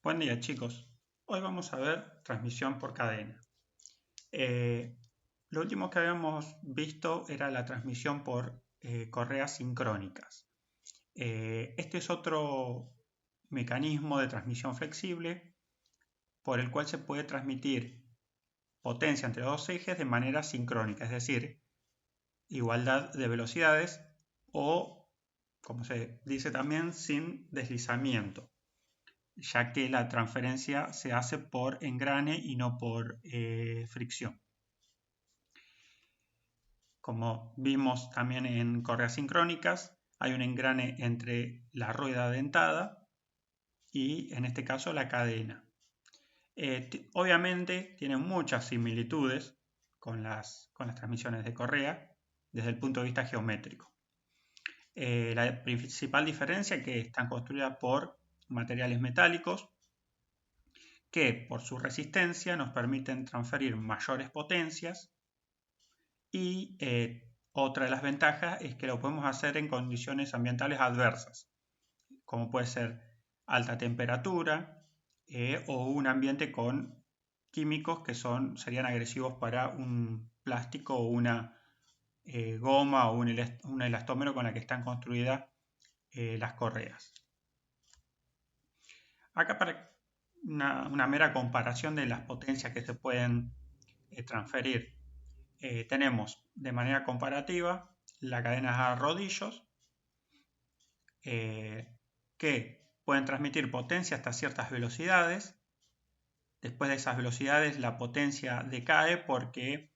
Buen día, chicos. Hoy vamos a ver transmisión por cadena. Lo último que habíamos visto era la transmisión por correas sincrónicas. Este es otro mecanismo de transmisión flexible por el cual se puede transmitir potencia entre dos ejes de manera sincrónica, es decir, igualdad de velocidades o, como se dice también, sin deslizamiento, ya que la transferencia se hace por engrane y no por fricción. Como vimos también en correas sincrónicas, hay un engrane entre la rueda dentada y en este caso la cadena. Obviamente tienen muchas similitudes con las transmisiones de correa desde el punto de vista geométrico. La principal diferencia es que están construidas por materiales metálicos que por su resistencia nos permiten transferir mayores potencias y otra de las ventajas es que lo podemos hacer en condiciones ambientales adversas, como puede ser alta temperatura o un ambiente con químicos que serían agresivos para un plástico o una goma o un elastómero con la que están construidas las correas. Acá para una mera comparación de las potencias que se pueden transferir. Tenemos de manera comparativa la cadena a rodillos que pueden transmitir potencia hasta ciertas velocidades. Después de esas velocidades la potencia decae porque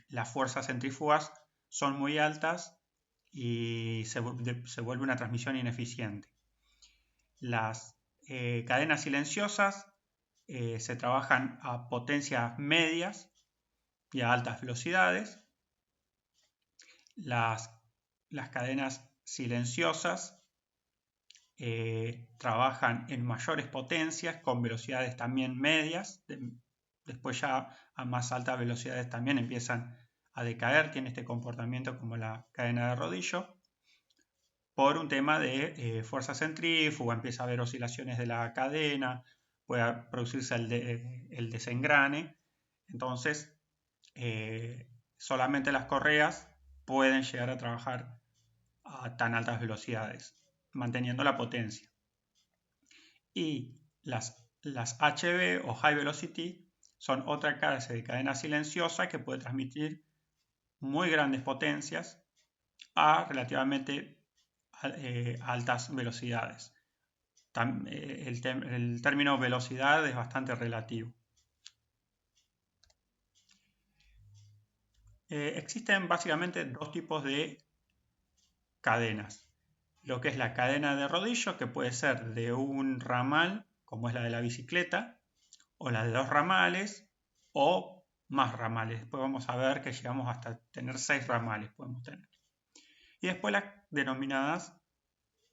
las fuerzas centrífugas son muy altas y se vuelve una transmisión ineficiente. Las cadenas silenciosas se trabajan a potencias medias y a altas velocidades. Las cadenas silenciosas trabajan en mayores potencias con velocidades también medias. Después ya a más altas velocidades también empiezan a decaer. Tiene este comportamiento como la cadena de rodillo. Por un tema de fuerza centrífuga, empieza a haber oscilaciones de la cadena, puede producirse el desengrane. Entonces, solamente las correas pueden llegar a trabajar a tan altas velocidades, manteniendo la potencia. Y las HV o High Velocity son otra clase de cadena silenciosa que puede transmitir muy grandes potencias a relativamente altas velocidades. El término velocidad es bastante relativo. Existen básicamente dos tipos de cadenas. Lo que es la cadena de rodillo, que puede ser de un ramal, como es la de la bicicleta, o la de dos ramales, o más ramales. Después vamos a ver que llegamos hasta tener 6 ramales podemos tener. Y después las denominadas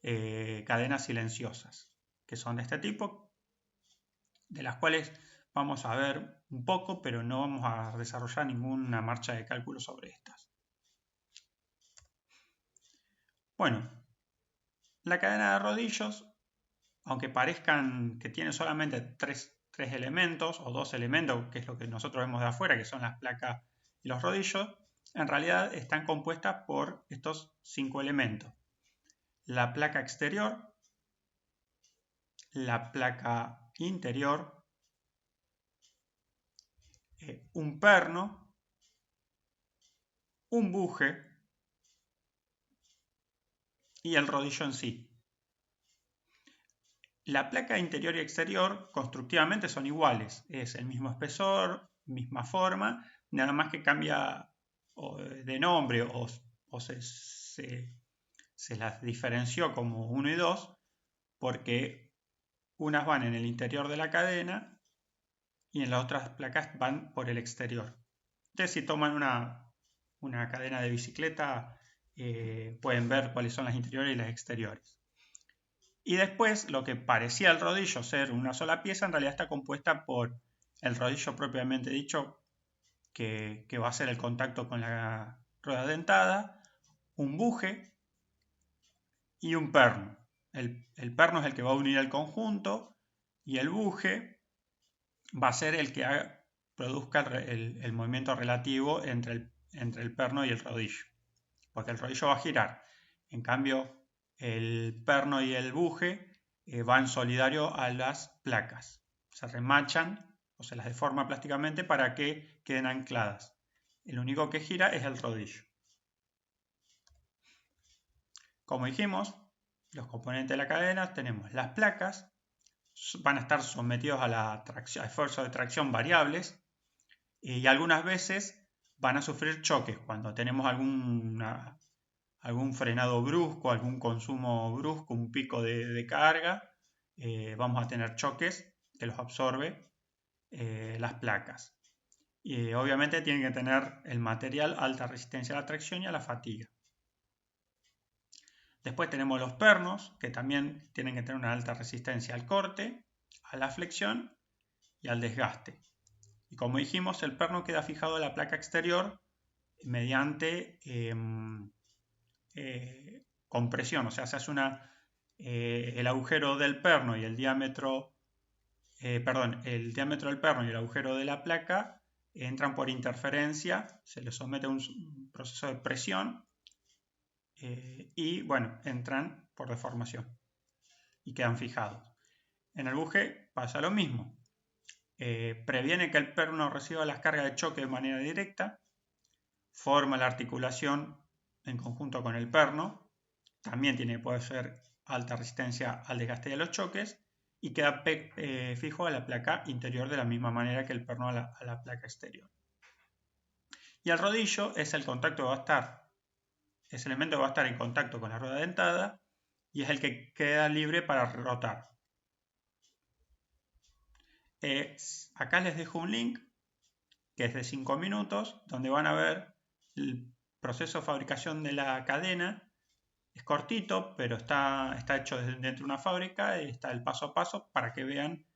cadenas silenciosas, que son de este tipo, de las cuales vamos a ver un poco, pero no vamos a desarrollar ninguna marcha de cálculo sobre estas. Bueno, la cadena de rodillos, aunque parezcan que tiene solamente tres elementos o 2 elementos, que es lo que nosotros vemos de afuera, que son las placas y los rodillos, en realidad están compuestas por estos 5 elementos. La placa exterior, la placa interior, un perno, un buje y el rodillo en sí. La placa interior y exterior constructivamente son iguales, es el mismo espesor, misma forma, nada más que cambia de nombre o se las diferenció como 1 y 2 porque unas van en el interior de la cadena y en las otras placas van por el exterior. Entonces, si toman una cadena de bicicleta, pueden ver cuáles son las interiores y las exteriores. Y después, lo que parecía el rodillo ser una sola pieza, en realidad está compuesta por el rodillo propiamente dicho, que va a ser el contacto con la rueda dentada, un buje y un perno. El perno es el que va a unir el conjunto y el buje va a ser el que produzca el movimiento relativo entre el perno y el rodillo, porque el rodillo va a girar. En cambio, el perno y el buje van solidario a las placas. Se remachan o se las deforma plásticamente para que queden ancladas. El único que gira es el rodillo. Como dijimos, los componentes de la cadena tenemos las placas, van a estar sometidos a esfuerzos de tracción variables y algunas veces van a sufrir choques cuando tenemos algún frenado brusco, algún consumo brusco, un pico de carga, vamos a tener choques que los absorbe las placas. Y obviamente tienen que tener el material alta resistencia a la tracción y a la fatiga. Después tenemos los pernos, que también tienen que tener una alta resistencia al corte, a la flexión y al desgaste. Y como dijimos, el perno queda fijado a la placa exterior mediante compresión, o sea, se hace el agujero del perno y el diámetro del perno y el agujero de la placa entran por interferencia, se les somete a un proceso de presión y bueno, entran por deformación y quedan fijados. En el buje pasa lo mismo. Previene que el perno reciba las cargas de choque de manera directa, forma la articulación en conjunto con el perno, también puede ser alta resistencia al desgaste de los choques y queda fijo a la placa interior de la misma manera que el perno a la placa exterior. Y el rodillo es el contacto que va a estar, ese elemento va a estar en contacto con la rueda dentada y es el que queda libre para rotar. Acá les dejo un link que es de 5 minutos, donde van a ver el proceso de fabricación de la cadena. Es cortito, pero está hecho dentro de una fábrica y está el paso a paso para que vean,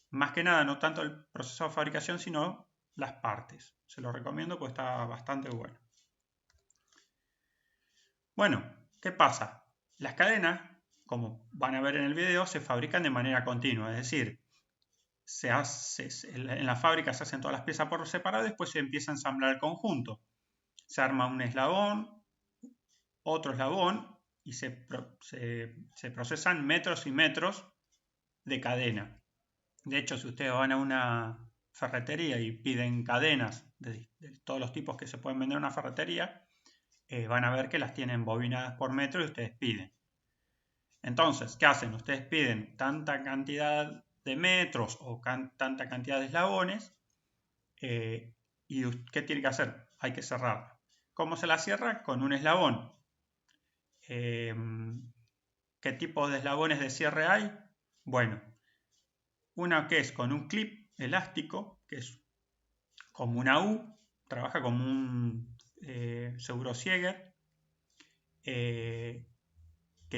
más que nada, no tanto el proceso de fabricación, sino las partes. Se lo recomiendo porque está bastante bueno. Bueno, ¿qué pasa? Las cadenas, como van a ver en el video, se fabrican de manera continua, es decir, en la fábrica se hacen todas las piezas por separado y después se empieza a ensamblar el conjunto. Se arma un eslabón, otro eslabón y se procesan metros y metros de cadena. De hecho, si ustedes van a una ferretería y piden cadenas de todos los tipos que se pueden vender en una ferretería, van a ver que las tienen bobinadas por metro y ustedes piden. Entonces, ¿qué hacen? Ustedes piden tanta cantidad de metros o tanta cantidad de eslabones y ¿qué tiene que hacer? Hay que cerrarla. ¿Cómo se la cierra? Con un eslabón. ¿Qué tipo de eslabones de cierre hay? Bueno, una que es con un clip elástico, que es como una U, trabaja como un Seurosieger, que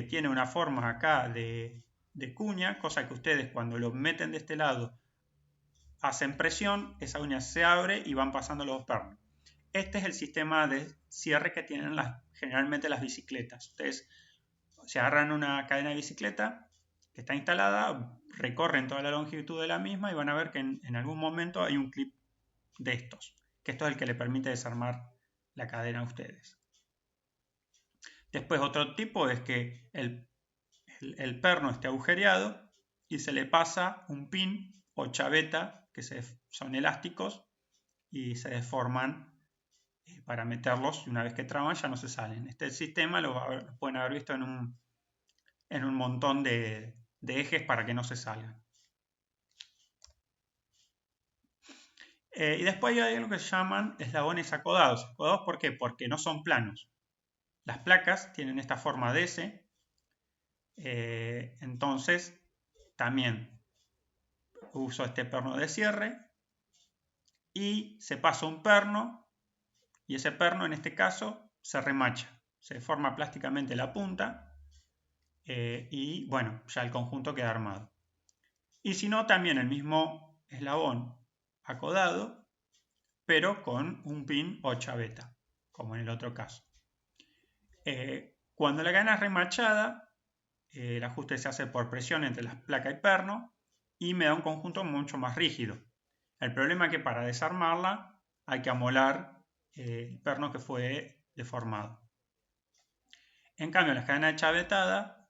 tiene una forma acá de cuña, cosa que ustedes cuando lo meten de este lado hacen presión, esa uña se abre y van pasando los pernos. Este es el sistema de cierre que tienen generalmente las bicicletas. Ustedes se agarran una cadena de bicicleta que está instalada, recorren toda la longitud de la misma y van a ver que en algún momento hay un clip de estos, que esto es el que le permite desarmar la cadena a ustedes. Después otro tipo es que el perno esté agujereado y se le pasa un pin o chaveta que son elásticos y se deforman para meterlos y una vez que traban ya no se salen. Este sistema lo pueden haber visto en un montón de ejes para que no se salgan. Y después hay algo que se llaman eslabones acodados. ¿Acodados por qué? Porque no son planos. Las placas tienen esta forma de S. Entonces, también uso este perno de cierre y se pasa un perno y ese perno en este caso se remacha. Se deforma plásticamente la punta y bueno, ya el conjunto queda armado. Y si no, también el mismo eslabón acodado, pero con un pin o chaveta, como en el otro caso. Cuando la cadena es remachada, el ajuste se hace por presión entre las placas y perno y me da un conjunto mucho más rígido. El problema es que para desarmarla hay que amolar el perno que fue deformado. En cambio, en la cadena chavetada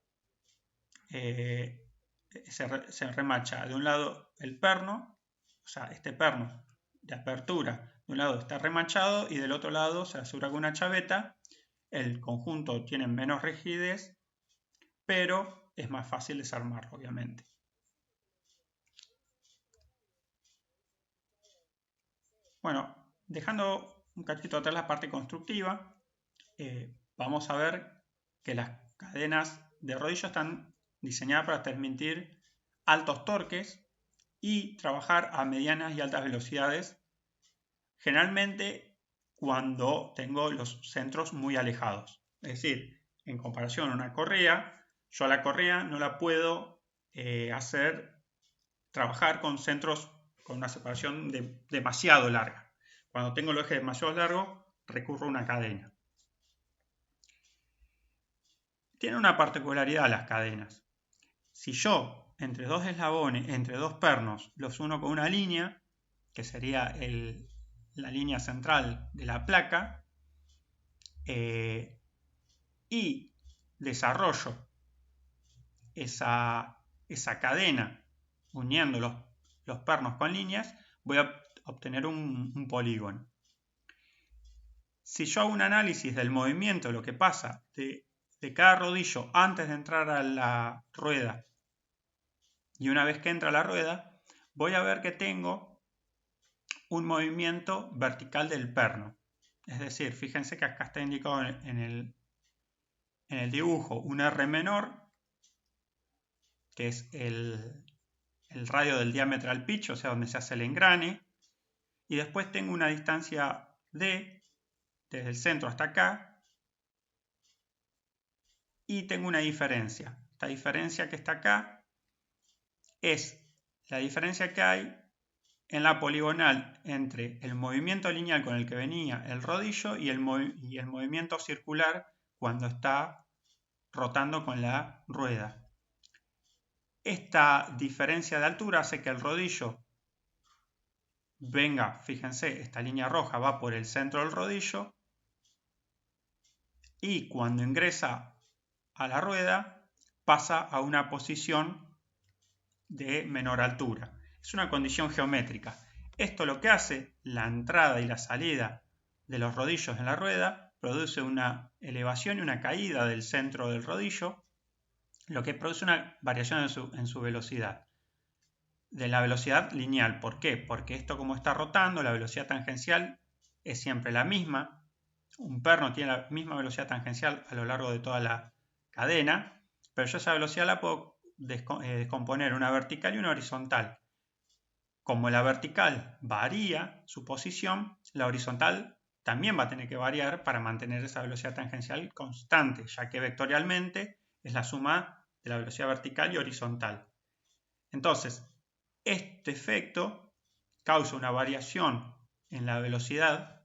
se remacha de un lado el perno, o sea, este perno de apertura, de un lado está remachado y del otro lado se asegura con una chaveta. El conjunto tiene menos rigidez, pero es más fácil desarmarlo, obviamente. Bueno, dejando un cachito atrás la parte constructiva, vamos a ver que las cadenas de rodillo están diseñadas para transmitir altos torques y trabajar a medianas y altas velocidades, generalmente cuando tengo los centros muy alejados. Es decir, en comparación a una correa, yo a la correa no la puedo hacer trabajar con centros con una separación demasiado larga. Cuando tengo el eje demasiado largo, recurro a una cadena. Tiene una particularidad las cadenas. Si yo entre dos eslabones, entre dos pernos, los uno con una línea, que sería la línea central de la placa, y desarrollo esa cadena uniendo los pernos con líneas, voy a obtener un polígono. Si yo hago un análisis del movimiento, lo que pasa de cada rodillo antes de entrar a la rueda y una vez que entra a la rueda, voy a ver que tengo un movimiento vertical del perno. Es decir, fíjense que acá está indicado en el dibujo un R menor, que es el radio del diametral pitch, o sea, donde se hace el engrane, y después tengo una distancia D desde el centro hasta acá, y tengo una diferencia. Esta diferencia que está acá es la diferencia que hay en la poligonal entre el movimiento lineal con el que venía el rodillo y el movimiento circular cuando está rotando con la rueda. Esta diferencia de altura hace que el rodillo venga, fíjense, esta línea roja va por el centro del rodillo y cuando ingresa a la rueda pasa a una posición de menor altura. Es una condición geométrica. Esto lo que hace, la entrada y la salida de los rodillos en la rueda produce una elevación y una caída del centro del rodillo, lo que produce una variación en su velocidad. De la velocidad lineal. ¿Por qué? Porque esto, como está rotando, la velocidad tangencial es siempre la misma. Un perno tiene la misma velocidad tangencial a lo largo de toda la cadena, pero yo esa velocidad la puedo descomponer una vertical y una horizontal. Como la vertical varía su posición, la horizontal también va a tener que variar para mantener esa velocidad tangencial constante, ya que vectorialmente es la suma de la velocidad vertical y horizontal. Entonces, este efecto causa una variación en la velocidad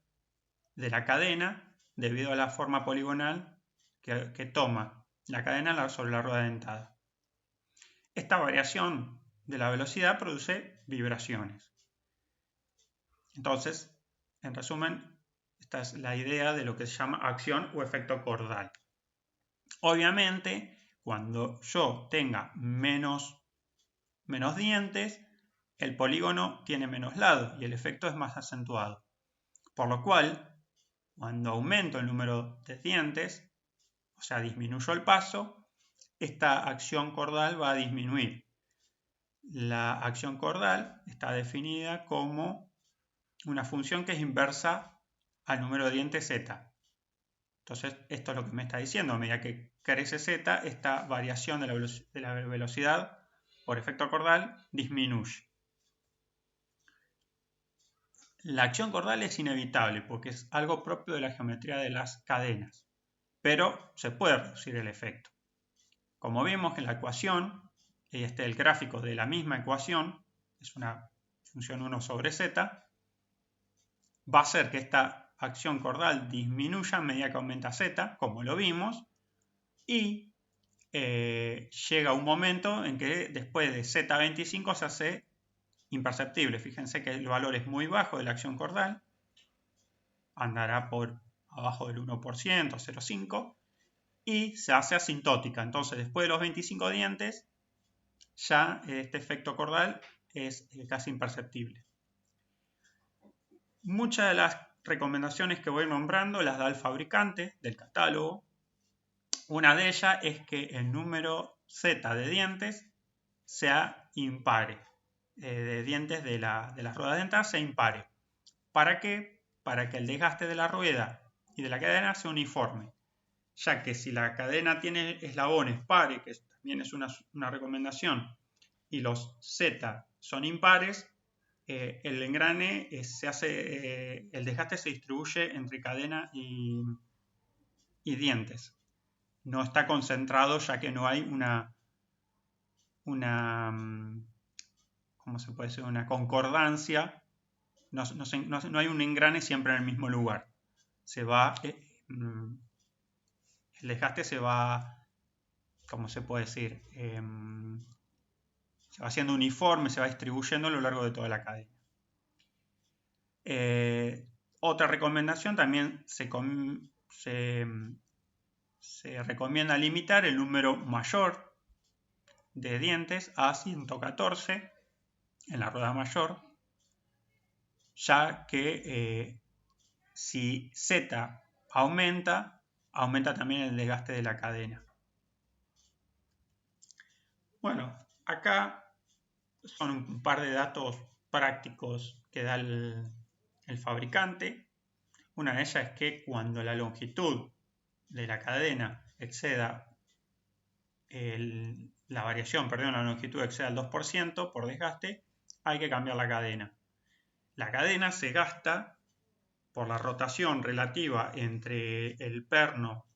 de la cadena debido a la forma poligonal que toma la cadena sobre la rueda dentada. Esta variación de la velocidad produce vibraciones. Entonces, en resumen, esta es la idea de lo que se llama acción o efecto cordal. Obviamente, cuando yo tenga menos dientes, el polígono tiene menos lados y el efecto es más acentuado. Por lo cual, cuando aumento el número de dientes, o sea, disminuyo el paso, esta acción cordal va a disminuir. La acción cordal está definida como una función que es inversa al número de dientes z. Entonces, esto es lo que me está diciendo. A medida que crece z, esta variación de la velocidad por efecto cordal disminuye. La acción cordal es inevitable porque es algo propio de la geometría de las cadenas, pero se puede reducir el efecto. Como vimos en la ecuación, el gráfico de la misma ecuación, es una función 1 sobre z, va a hacer que esta acción cordal disminuya a medida que aumenta z, como lo vimos, y llega un momento en que después de Z25 se hace imperceptible. Fíjense que el valor es muy bajo de la acción cordal, andará por abajo del 1%, 0,5%, y se hace asintótica. Entonces, después de los 25 dientes, ya este efecto cordal es casi imperceptible. Muchas de las recomendaciones que voy nombrando las da el fabricante del catálogo. Una de ellas es que el número Z de dientes sea impare, de dientes de las ruedas dentales sea impare. ¿Para qué? Para que el desgaste de la rueda y de la cadena sea uniforme, ya que si la cadena tiene eslabones pares, que también es una recomendación, y los Z son impares, el engrane se hace, el desgaste se distribuye entre cadena y dientes. No está concentrado, ya que no hay ¿cómo se puede decir? Una concordancia. No hay un engrane siempre en el mismo lugar. El desgaste se va, ¿cómo se puede decir? Se va haciendo uniforme, se va distribuyendo a lo largo de toda la cadena. Otra recomendación también se recomienda limitar el número mayor de dientes a 114 en la rueda mayor, ya que si Z aumenta también el desgaste de la cadena. Bueno, acá son un par de datos prácticos que da el fabricante. Una de ellas es que cuando la longitud de la cadena exceda la variación, la longitud exceda el 2% por desgaste, hay que cambiar la cadena. La cadena se gasta por la rotación relativa entre el perno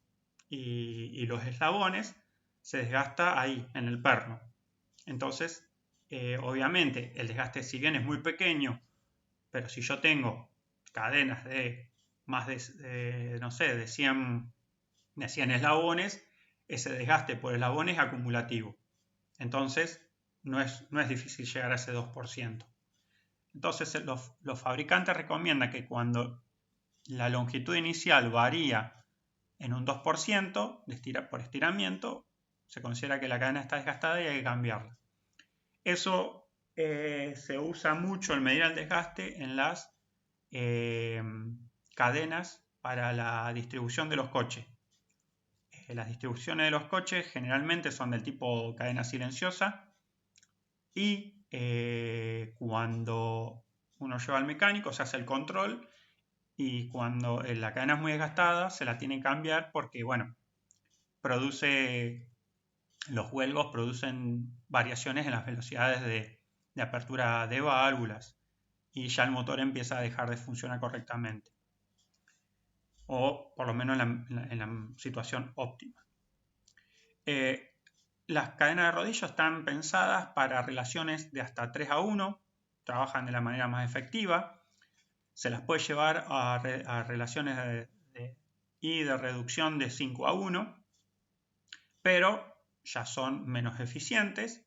y los eslabones, se desgasta ahí, en el perno. Entonces, obviamente, el desgaste, si bien es muy pequeño, pero si yo tengo cadenas de más no sé, de 100 eslabones, ese desgaste por eslabón es acumulativo. Entonces, no es difícil llegar a ese 2%. Entonces, los fabricantes recomiendan que cuando la longitud inicial varía en un 2% por estiramiento, se considera que la cadena está desgastada y hay que cambiarla. Eso se usa mucho en medir el desgaste en las cadenas para la distribución de los coches. Las distribuciones de los coches generalmente son del tipo cadena silenciosa y cuando uno lleva al mecánico se hace el control y cuando la cadena es muy desgastada se la tiene que cambiar porque, bueno, los huelgos producen variaciones en las velocidades de apertura de válvulas y ya el motor empieza a dejar de funcionar correctamente, o por lo menos en la situación óptima. Las cadenas de rodillo están pensadas para relaciones de hasta 3:1, trabajan de la manera más efectiva. Se las puede llevar a relaciones de reducción de 5:1, pero ya son menos eficientes.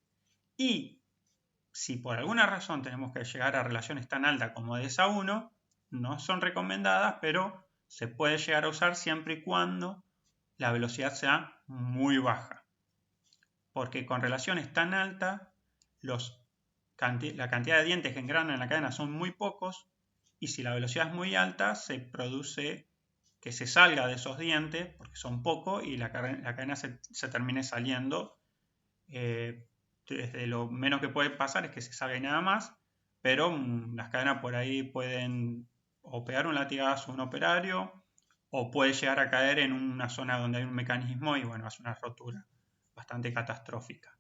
Y si por alguna razón tenemos que llegar a relaciones tan altas como 10:1, no son recomendadas, pero se puede llegar a usar siempre y cuando la velocidad sea muy baja. Porque con relaciones tan altas, la cantidad de dientes que engranan en la cadena son muy pocos, y si la velocidad es muy alta, se produce que se salga de esos dientes, porque son pocos, y la cadena se termine saliendo. Desde lo menos que puede pasar es que se salga y nada más, pero las cadenas por ahí pueden o pegar un latigazo a un operario, o puede llegar a caer en una zona donde hay un mecanismo y, bueno, hace una rotura bastante catastrófica.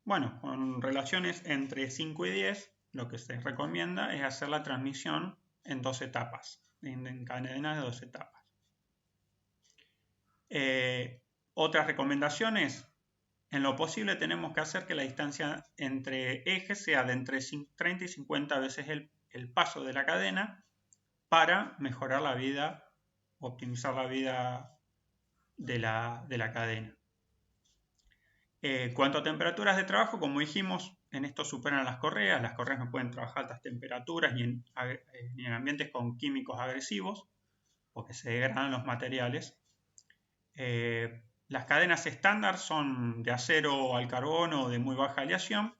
Bueno, con relaciones entre 5 y 10, lo que se recomienda es hacer la transmisión en 2 etapas, en cadenas de 2 etapas. Otras recomendaciones: en lo posible tenemos que hacer que la distancia entre ejes sea de entre 30 y 50 veces el paso de la cadena para mejorar la vida, optimizar la vida de la cadena. Cuanto a temperaturas de trabajo, como dijimos, en esto superan las correas no pueden trabajar a altas temperaturas ni en ambientes con químicos agresivos, porque se degradan los materiales. Las cadenas estándar son de acero al carbono o de muy baja aleación.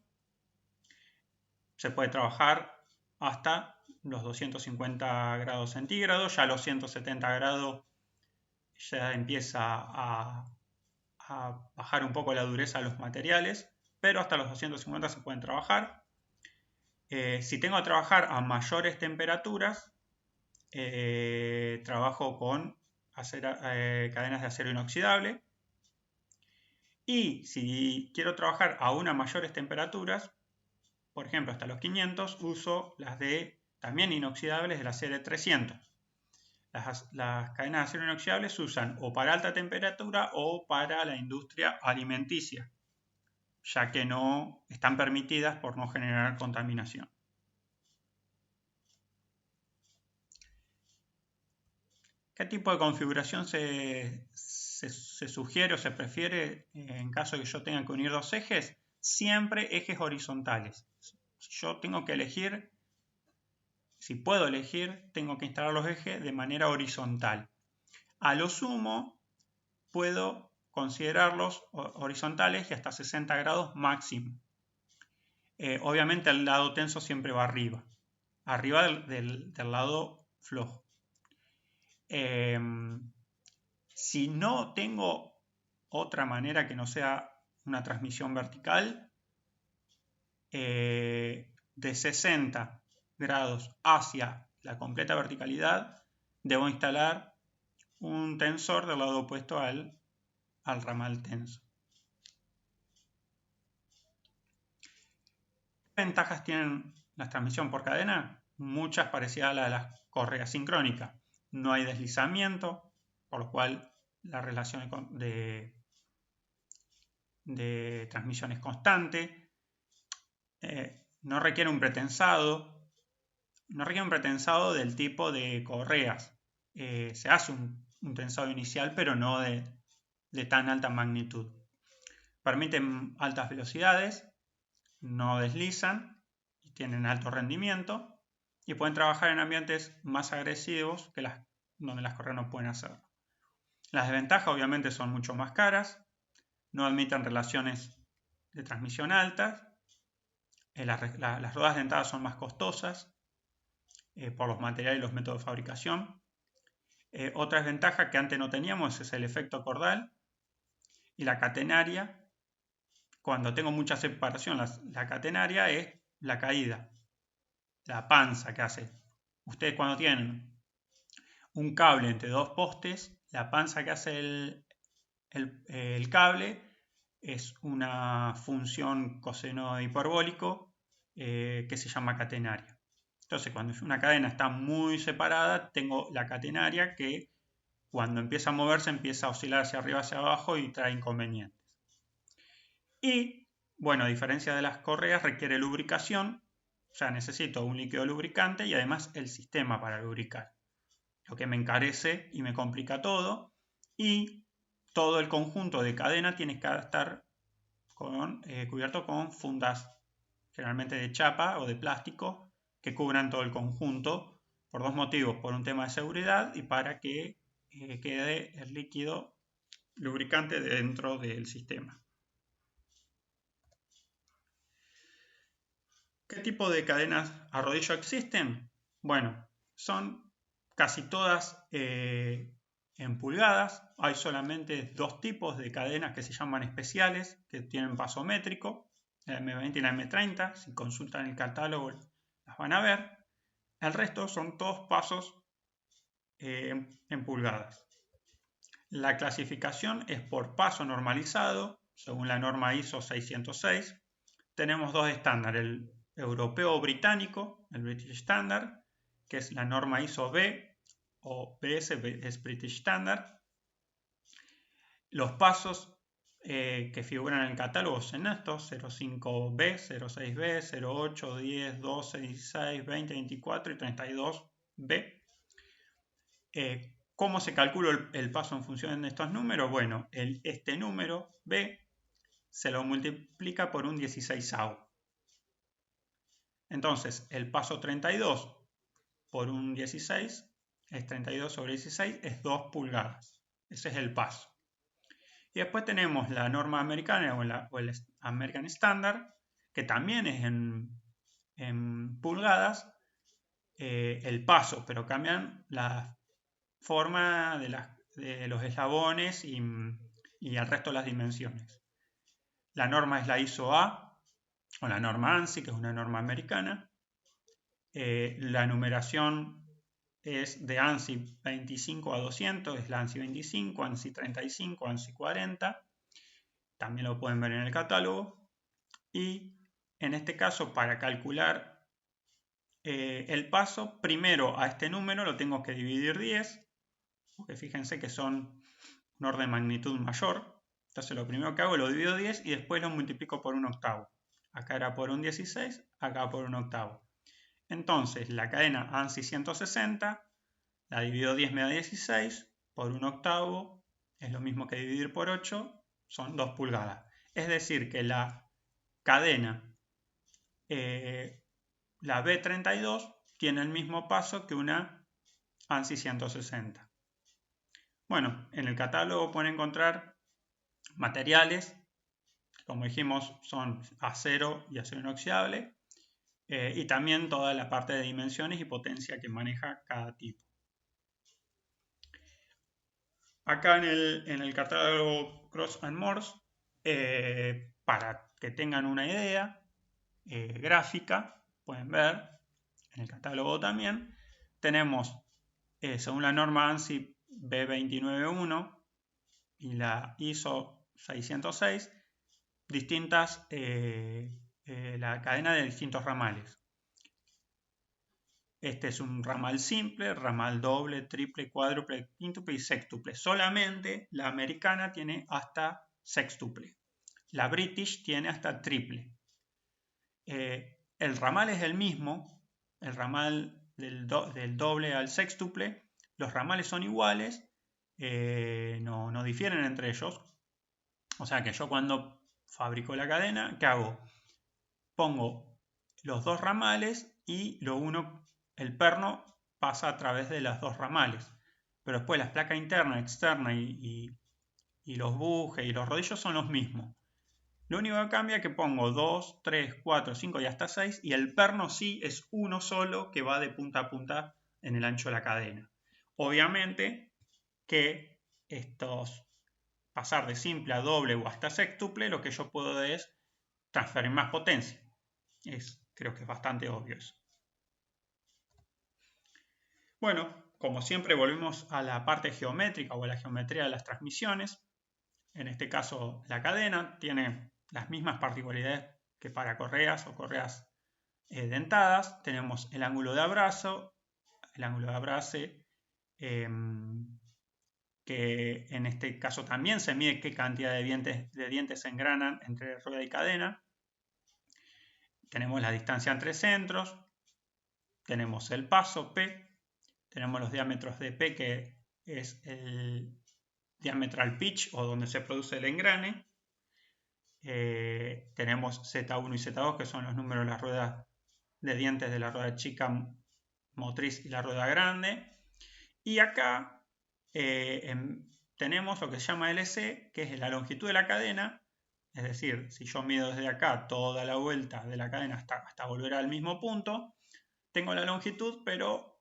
Se puede trabajar hasta los 250 grados centígrados, ya a los 170 grados ya empieza a bajar un poco la dureza de los materiales, pero hasta los 250 se pueden trabajar. Si tengo que trabajar a mayores temperaturas, trabajo con cadenas de acero inoxidable. Y si quiero trabajar aún a mayores temperaturas, por ejemplo hasta los 500, uso las también inoxidables de la serie 300. Las cadenas de acero inoxidable se usan o para alta temperatura o para la industria alimenticia, ya que no están permitidas por no generar contaminación. ¿Qué tipo de configuración se sugiere o se prefiere en caso de que yo tenga que unir dos ejes? Siempre ejes horizontales. Si yo tengo que elegir, si puedo elegir, tengo que instalar los ejes de manera horizontal. A lo sumo, puedo considerarlos horizontales y hasta 60 grados máximo. Obviamente el lado tenso siempre va arriba del lado flojo. Si no tengo otra manera que no sea una transmisión vertical, de 60 grados hacia la completa verticalidad, debo instalar un tensor del lado opuesto al ramal tenso. ¿Qué ventajas tienen la transmisión por cadena? Muchas parecidas a la de las correas sincrónicas. No hay deslizamiento, por lo cual la relación de transmisión es constante. No requiere un pretensado. No requiere un pretensado del tipo de correas. Se hace un tensado inicial, pero no de tan alta magnitud. Permiten altas velocidades, no deslizan y tienen alto rendimiento y pueden trabajar en ambientes más agresivos que donde las correas no pueden hacerlo. Las desventajas obviamente son mucho más caras, no admiten relaciones de transmisión altas, las ruedas dentadas son más costosas por los materiales y los métodos de fabricación. Otra desventaja que antes no teníamos es el efecto cordal y la catenaria. Cuando tengo mucha separación, la catenaria es la caída, la panza que hace. Ustedes cuando tienen un cable entre dos postes, la panza que hace el cable es una función coseno hiperbólico que se llama catenaria. Entonces, cuando una cadena está muy separada, tengo la catenaria que cuando empieza a moverse empieza a oscilar hacia arriba, hacia abajo y trae inconvenientes. Y, bueno, a diferencia de las correas, requiere lubricación. O sea, necesito un líquido lubricante y además el sistema para lubricar, lo que me encarece y me complica todo. Y todo el conjunto de cadena tiene que estar cubierto con fundas, generalmente de chapa o de plástico, que cubran todo el conjunto por dos motivos: por un tema de seguridad y para que quede el líquido lubricante dentro del sistema. ¿Qué tipo de cadenas a rodillo existen? Bueno, son casi todas en pulgadas. Hay solamente dos tipos de cadenas que se llaman especiales, que tienen paso métrico, la M20 y la M30. Si consultan el catálogo las van a ver. El resto son todos pasos en pulgadas. La clasificación es por paso normalizado, según la norma ISO 606. Tenemos dos estándares, el europeo o británico, el British Standard, que es la norma ISO B o BS, es British Standard. Los pasos que figuran en el catálogo son estos: 05B, 06B, 08, 10, 12, 16, 20, 24 y 32B. ¿Cómo se calcula el paso en función de estos números? Bueno, este número B se lo multiplica por un 16avo. Entonces, el paso 32 por un 16 es 32 sobre 16, es 2 pulgadas. Ese es el paso. Y después tenemos la norma americana o el American Standard, que también es en pulgadas, el paso, pero cambian la forma de los eslabones y el resto de las dimensiones. La norma es la ISO A, o la norma ANSI, que es una norma americana. La numeración es de ANSI 25 a 200, es la ANSI 25, ANSI 35, ANSI 40. También lo pueden ver en el catálogo. Y en este caso, para calcular el paso, primero a este número lo tengo que dividir 10, porque fíjense que son un orden de magnitud mayor. Entonces lo primero que hago lo divido 10 y después lo multiplico por un octavo. Acá era por un 16, acá por un octavo. Entonces la cadena ANSI 160, la divido 10 me da 16, por un octavo es lo mismo que dividir por 8, son 2 pulgadas. Es decir que la cadena, la B32, tiene el mismo paso que una ANSI 160. Bueno, en el catálogo pueden encontrar materiales, que como dijimos son acero y acero inoxidable, y también toda la parte de dimensiones y potencia que maneja cada tipo. Acá en el catálogo Cross and Morse, para que tengan una idea gráfica, pueden ver en el catálogo también, tenemos según la norma ANSI B291 y la ISO 606, distintas, la cadena de distintos ramales. Este es un ramal simple, ramal doble, triple, cuádruple, quíntuple y sextuple. Solamente la americana tiene hasta sextuple. La British tiene hasta triple. El ramal es el mismo, el ramal del doble al sextuple. Los ramales son iguales, no difieren entre ellos. O sea que yo cuando fabrico la cadena, ¿qué hago? Pongo los dos ramales y el perno pasa a través de las dos ramales. Pero después las placas interna, externa y los bujes y los rodillos son los mismos. Lo único que cambia es que pongo 2, 3, 4, 5 y hasta 6 y el perno sí es uno solo que va de punta a punta en el ancho de la cadena. Obviamente que pasar de simple a doble o hasta sextuple, lo que yo puedo es transferir más potencia. Creo que es bastante obvio eso. Bueno, como siempre volvemos a la parte geométrica o a la geometría de las transmisiones. En este caso la cadena tiene las mismas particularidades que para correas o correas dentadas. Tenemos el ángulo de abrazo, el ángulo de abrace, que en este caso también se mide qué cantidad de dientes se engranan entre rueda y cadena. Tenemos la distancia entre centros, tenemos el paso P, tenemos los diámetros de P, que es el diametral pitch o donde se produce el engrane. Tenemos Z1 y Z2, que son los números de las ruedas de dientes de la rueda chica motriz y la rueda grande. Y acá tenemos lo que se llama LC, que es la longitud de la cadena. Es decir, si yo mido desde acá toda la vuelta de la cadena hasta volver al mismo punto, tengo la longitud, pero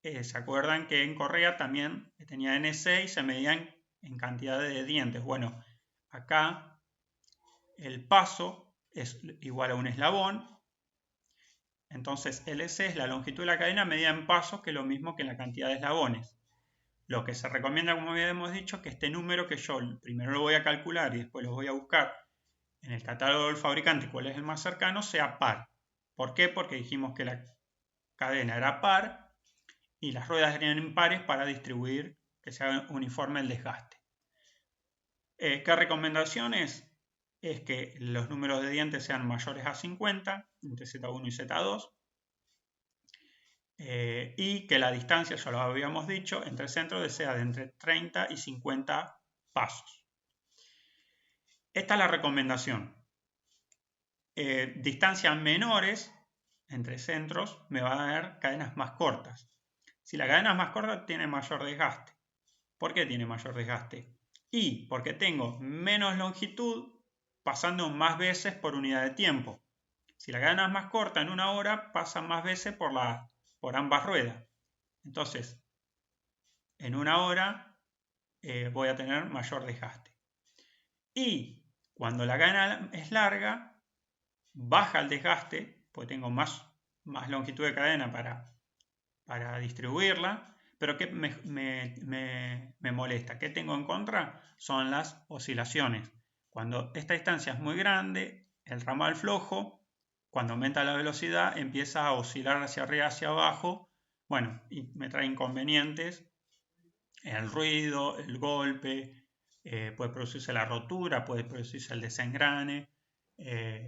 se acuerdan que en correa también tenía NC y se medían en cantidad de dientes. Bueno, acá el paso es igual a un eslabón. Entonces LC es la longitud de la cadena medida en pasos, que es lo mismo que en la cantidad de eslabones. Lo que se recomienda, como habíamos dicho, que este número que yo primero lo voy a calcular y después lo voy a buscar en el catálogo del fabricante, cuál es el más cercano, sea par. ¿Por qué? Porque dijimos que la cadena era par y las ruedas eran impares para distribuir, que sea uniforme el desgaste. ¿Qué recomendaciones? Es que los números de dientes sean mayores a 50, entre Z1 y Z2. y que la distancia, ya lo habíamos dicho, entre centros sea de entre 30 y 50 pasos. Esta es la recomendación. Distancias menores entre centros me va a dar cadenas más cortas. Si la cadena es más corta, tiene mayor desgaste. ¿Por qué tiene mayor desgaste? Y porque tengo menos longitud pasando más veces por unidad de tiempo. Si la cadena es más corta, en una hora pasa más veces por ambas ruedas. Entonces, en una hora voy a tener mayor desgaste. Y cuando la cadena es larga, baja el desgaste, porque tengo más longitud de cadena para distribuirla, pero ¿qué me molesta? ¿Qué tengo en contra? Son las oscilaciones. Cuando esta distancia es muy grande, el ramal flojo, cuando aumenta la velocidad, empieza a oscilar hacia arriba, hacia abajo, bueno, y me trae inconvenientes, el ruido, el golpe, puede producirse la rotura, puede producirse el desengrane,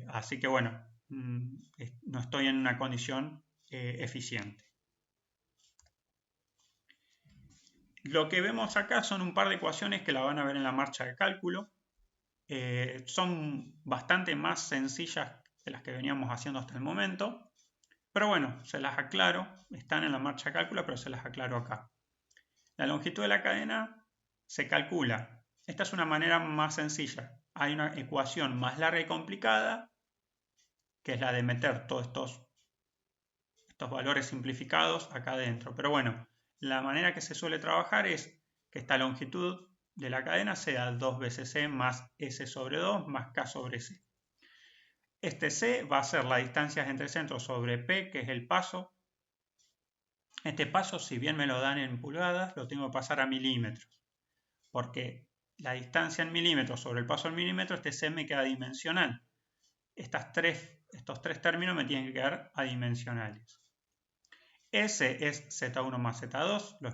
así que bueno, no estoy en una condición eficiente. Lo que vemos acá son un par de ecuaciones que la van a ver en la marcha de cálculo. Son bastante más sencillas que las que veníamos haciendo hasta el momento. Pero bueno, se las aclaro. Están en la marcha de cálculo, pero se las aclaro acá. La longitud de la cadena se calcula. Esta es una manera más sencilla. Hay una ecuación más larga y complicada, que es la de meter todos estos valores simplificados acá adentro. Pero bueno, la manera que se suele trabajar es que esta longitud de la cadena sea 2 veces C más S sobre 2 más K sobre C. Este C va a ser la distancia entre centros sobre P, que es el paso. Este paso, si bien me lo dan en pulgadas, lo tengo que pasar a milímetros. Porque la distancia en milímetros sobre el paso en milímetros, este C me queda dimensional. Estos tres términos me tienen que quedar adimensionales. S es Z1 más Z2, la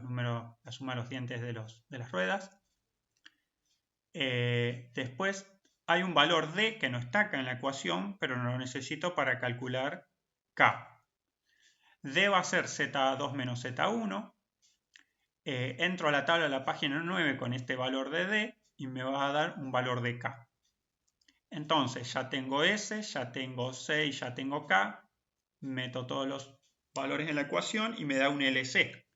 suma de los dientes de las ruedas. Después hay un valor D que no está acá en la ecuación, pero no lo necesito para calcular K. D va a ser Z2 menos Z1. Entro a la tabla de la página 9 con este valor de D y me va a dar un valor de K. Entonces ya tengo S, ya tengo C y ya tengo K. Meto todos los valores en la ecuación y me da un LC.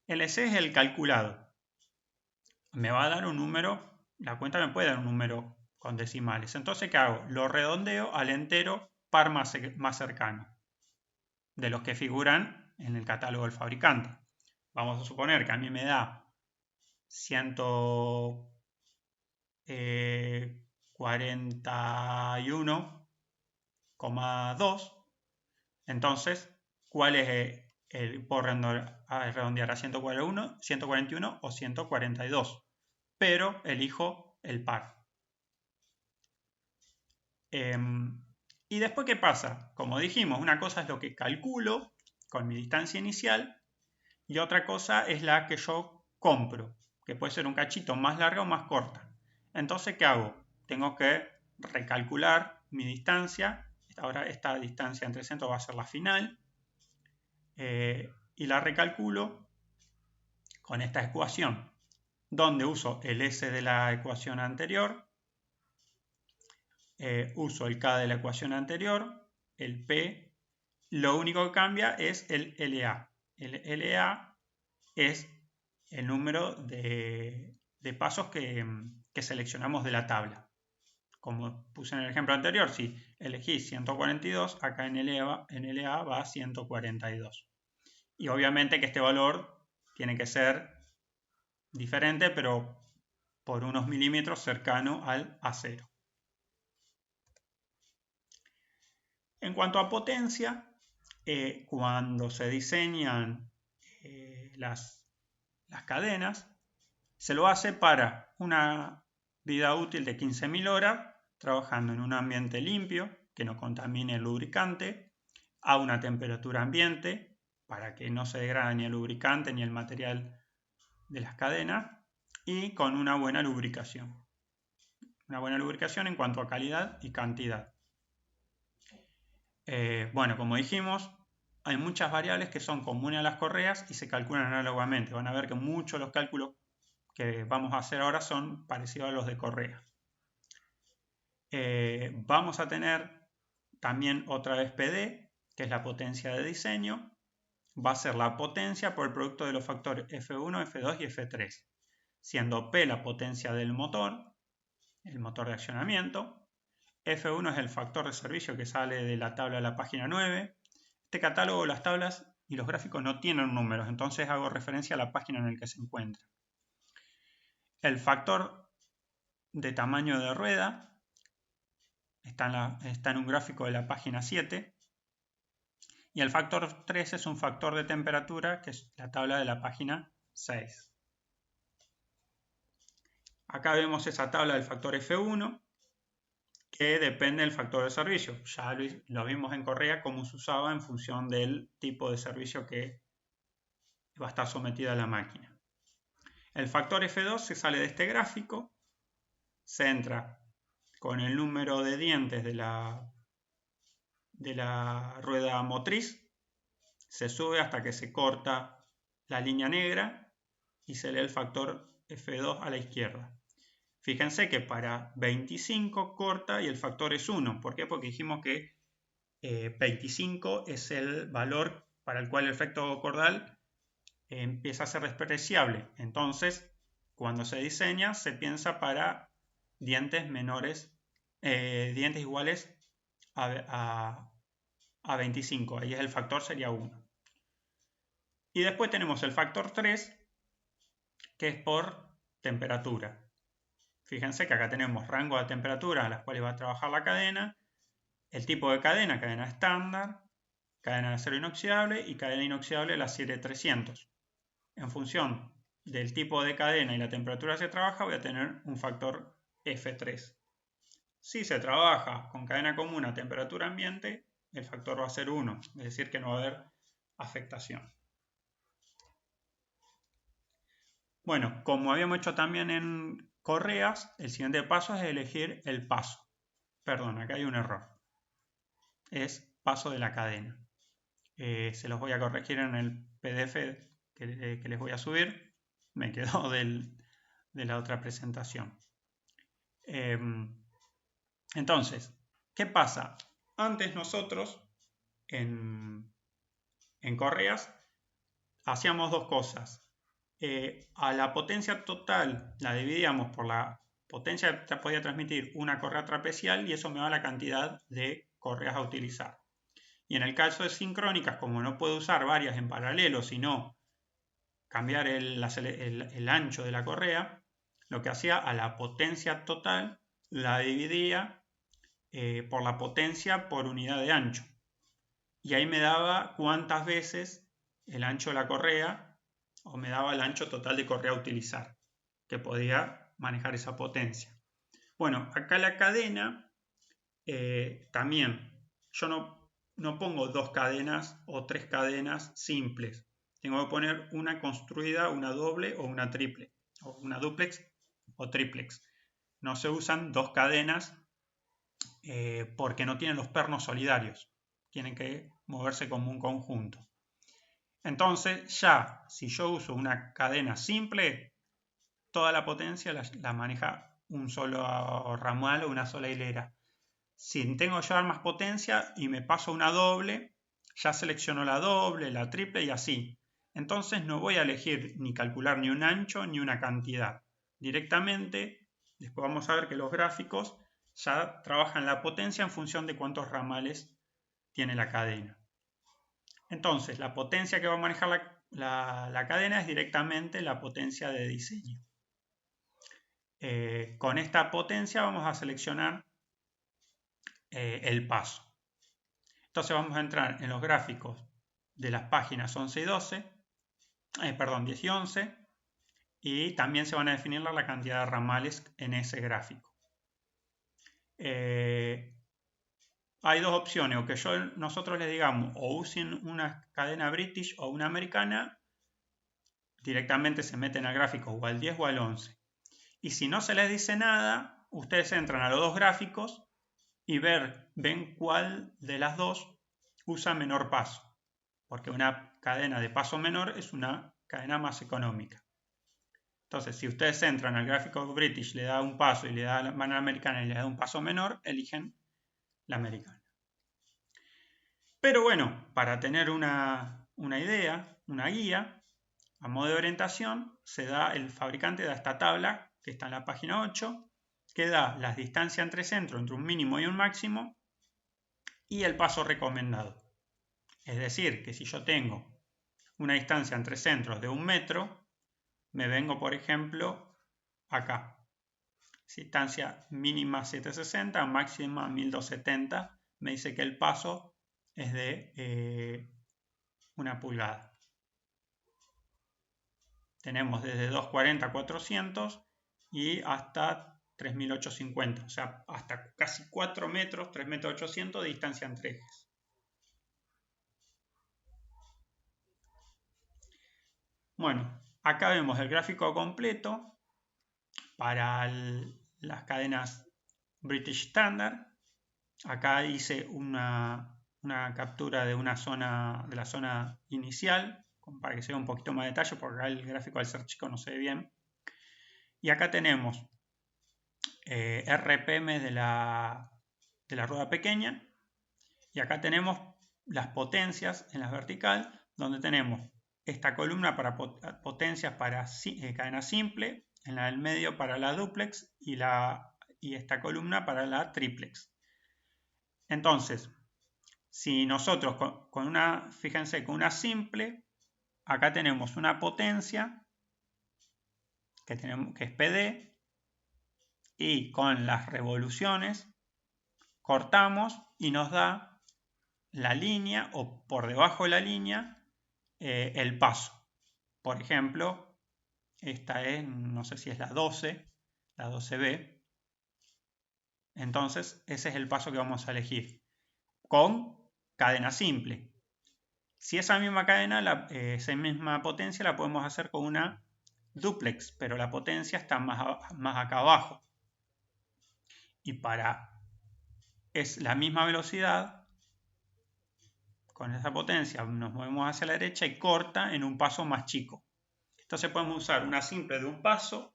LC es el calculado. Me va a dar un número, la cuenta me puede dar un número con decimales. Entonces, ¿qué hago? Lo redondeo al entero par más cercano de los que figuran en el catálogo del fabricante. Vamos a suponer que a mí me da 141,2. Entonces, ¿cuál es puedo redondear a 141 o 142? Pero elijo el par. Y después, ¿qué pasa? Como dijimos, una cosa es lo que calculo con mi distancia inicial y otra cosa es la que yo compro, que puede ser un cachito más larga o más corta. Entonces, ¿qué hago? Tengo que recalcular mi distancia. Ahora esta distancia entre centros va a ser la final. Y la recalculo con esta ecuación, donde uso el S de la ecuación anterior, uso el K de la ecuación anterior, el P, lo único que cambia es el LA. El LA es el número de pasos que seleccionamos de la tabla. Como puse en el ejemplo anterior, si elegí 142, acá en LA va a 142. Y obviamente que este valor tiene que ser diferente, pero por unos milímetros cercano al A0. En cuanto a potencia, cuando se diseñan las cadenas, se lo hace para una vida útil de 15.000 horas, trabajando en un ambiente limpio, que no contamine el lubricante, a una temperatura ambiente, para que no se degrade ni el lubricante ni el material de las cadenas, y con una buena lubricación. Una buena lubricación en cuanto a calidad y cantidad. Bueno, como dijimos, hay muchas variables que son comunes a las correas y se calculan análogamente. Van a ver que muchos de los cálculos que vamos a hacer ahora son parecidos a los de correa. Vamos a tener también otra vez PD, que es la potencia de diseño. Va a ser la potencia por el producto de los factores F1, F2 y F3, siendo P la potencia del motor, el motor de accionamiento. F1 es el factor de servicio que sale de la tabla de la página 9. Este catálogo, las tablas y los gráficos no tienen números, entonces hago referencia a la página en la que se encuentra. El factor de tamaño de rueda está en un gráfico de la página 7. Y el factor 3 es un factor de temperatura, que es la tabla de la página 6. Acá vemos esa tabla del factor F1, que depende del factor de servicio. Ya lo vimos en correa cómo se usaba en función del tipo de servicio que va a estar sometida a la máquina. El factor F2 se sale de este gráfico, se entra con el número de dientes de la rueda motriz, se sube hasta que se corta la línea negra y se lee el factor F2 a la izquierda. Fíjense que para 25 corta y el factor es 1. ¿Por qué? Porque dijimos que 25 es el valor para el cual el efecto cordal empieza a ser despreciable. Entonces, cuando se diseña, se piensa para dientes menores, dientes iguales a 25. Ahí el factor sería 1. Y después tenemos el factor 3, que es por temperatura. Fíjense que acá tenemos rango de temperaturas a las cuales va a trabajar la cadena, el tipo de cadena estándar, cadena de acero inoxidable y cadena inoxidable la serie 300. En función del tipo de cadena y la temperatura que se trabaja, voy a tener un factor F3. Si se trabaja con cadena común a temperatura ambiente, el factor va a ser 1, es decir, que no va a haber afectación. Bueno, como habíamos hecho también en correas, el siguiente paso es elegir el paso. Perdón, acá hay un error. Es paso de la cadena. Se los voy a corregir en el PDF que les voy a subir. Me quedó de la otra presentación. Entonces, ¿qué pasa? Antes nosotros en correas hacíamos dos cosas. A la potencia total la dividíamos por la potencia que podía transmitir una correa trapecial y eso me da la cantidad de correas a utilizar. Y en el caso de sincrónicas, como no puedo usar varias en paralelo, sino cambiar el ancho de la correa, lo que hacía a la potencia total la dividía por la potencia por unidad de ancho. Y ahí me daba cuántas veces el ancho de la correa, o me daba el ancho total de correa a utilizar, que podía manejar esa potencia. Bueno, acá la cadena, también, yo no pongo dos cadenas o tres cadenas simples. Tengo que poner una construida, una doble o una triple, o una duplex o triplex. No se usan dos cadenas porque no tienen los pernos solidarios. Tienen que moverse como un conjunto. Entonces, ya, si yo uso una cadena simple, toda la potencia la maneja un solo ramal o una sola hilera. Si tengo que llevar más potencia y me paso una doble, ya selecciono la doble, la triple y así. Entonces no voy a elegir ni calcular ni un ancho ni una cantidad. Directamente, después vamos a ver que los gráficos ya trabajan la potencia en función de cuántos ramales tiene la cadena. Entonces, la potencia que va a manejar la cadena es directamente la potencia de diseño. Con esta potencia vamos a seleccionar el paso. Entonces vamos a entrar en los gráficos de las páginas 11 y 12, 10 y 11, y también se van a definir la cantidad de ramales en ese gráfico. Hay dos opciones, o que nosotros les digamos o usen una cadena British o una americana, directamente se meten al gráfico o al 10 o al 11. Y si no se les dice nada, ustedes entran a los dos gráficos y ven cuál de las dos usa menor paso. porque una cadena de paso menor es una cadena más económica. Entonces, si ustedes entran al gráfico British, le da un paso y le da la mano americana y le da un paso menor, eligen la americana. Pero bueno, para tener una idea, una guía, a modo de orientación, el fabricante da esta tabla, que está en la página 8, que da las distancias entre centros, entre un mínimo y un máximo, y el paso recomendado. Es decir, que si yo tengo una distancia entre centros de 1 metro, me vengo, por ejemplo, acá. Distancia mínima 760, máxima 1270. Me dice que el paso es de 1 pulgada. Tenemos desde 240 a 400 y hasta 3850, o sea, hasta casi 4 metros, 3 metros 800 de distancia entre ejes. Bueno, acá vemos el gráfico completo para las cadenas British Standard. Acá hice una captura de la zona inicial, para que se vea un poquito más de detalle, porque acá el gráfico al ser chico no se ve bien. Y acá tenemos RPM de la rueda pequeña, y acá tenemos las potencias en la vertical, donde tenemos esta columna para potencias para cadena simple, en la del medio para la duplex y esta columna para la triplex. Entonces, si nosotros fíjense, con una simple, acá tenemos una potencia que es PD, y con las revoluciones cortamos y nos da la línea, o por debajo de la línea, el paso. Por ejemplo, esta es, no sé si es la 12, la 12B. Entonces, ese es el paso que vamos a elegir, con cadena simple. Si esa misma cadena, esa misma potencia la podemos hacer con una duplex, pero la potencia está más acá abajo. Y es la misma velocidad, con esa potencia nos movemos hacia la derecha y corta en un paso más chico. Entonces podemos usar una simple de un paso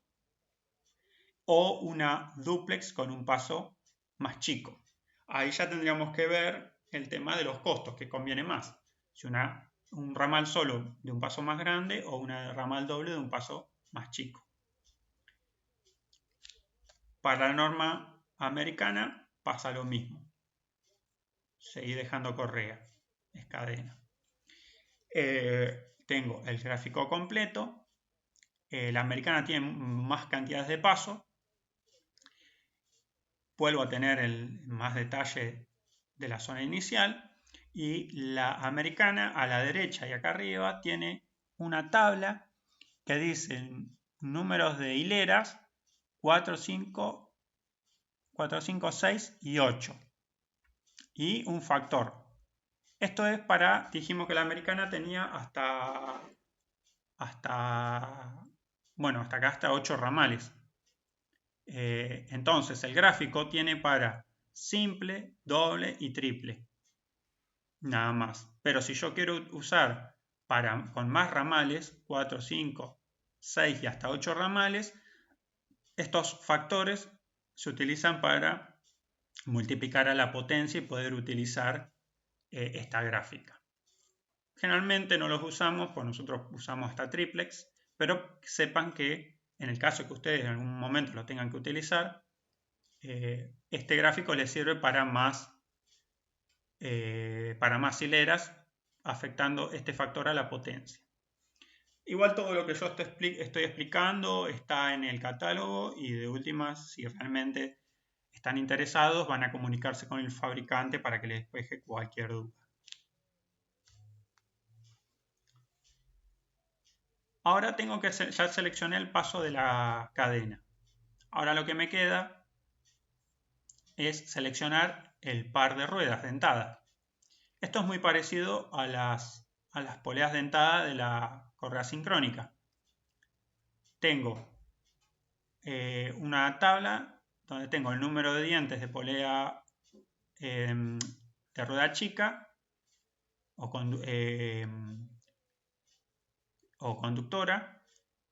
o una duplex con un paso más chico. Ahí ya tendríamos que ver el tema de los costos, que conviene más. Si un ramal solo de un paso más grande o una ramal doble de un paso más chico. Para la norma americana pasa lo mismo. Seguir dejando correa, es cadena. Tengo el gráfico completo. La americana tiene más cantidades de pasos. Vuelvo a tener más detalle de la zona inicial. Y la americana a la derecha y acá arriba tiene una tabla que dice números de hileras 4, 5, 6 y 8. Y un factor. Esto es dijimos que la americana tenía hasta acá hasta 8 ramales. Entonces el gráfico tiene para simple, doble y triple. Nada más. Pero si yo quiero usar con más ramales, 4, 5, 6 y hasta 8 ramales, estos factores se utilizan para multiplicar a la potencia y poder utilizar esta gráfica. Generalmente no los usamos, pues nosotros usamos hasta triplex, pero sepan que en el caso que ustedes en algún momento lo tengan que utilizar, este gráfico les sirve para más hileras, afectando este factor a la potencia. Igual todo lo que yo estoy explicando está en el catálogo, y de última, si realmente están interesados, van a comunicarse con el fabricante para que les despeje cualquier duda. Ahora ya seleccioné el paso de la cadena. Ahora lo que me queda es seleccionar el par de ruedas dentadas. Esto es muy parecido a las poleas dentadas de la correa sincrónica. Tengo una tabla donde tengo el número de dientes de polea de rueda chica o conductora,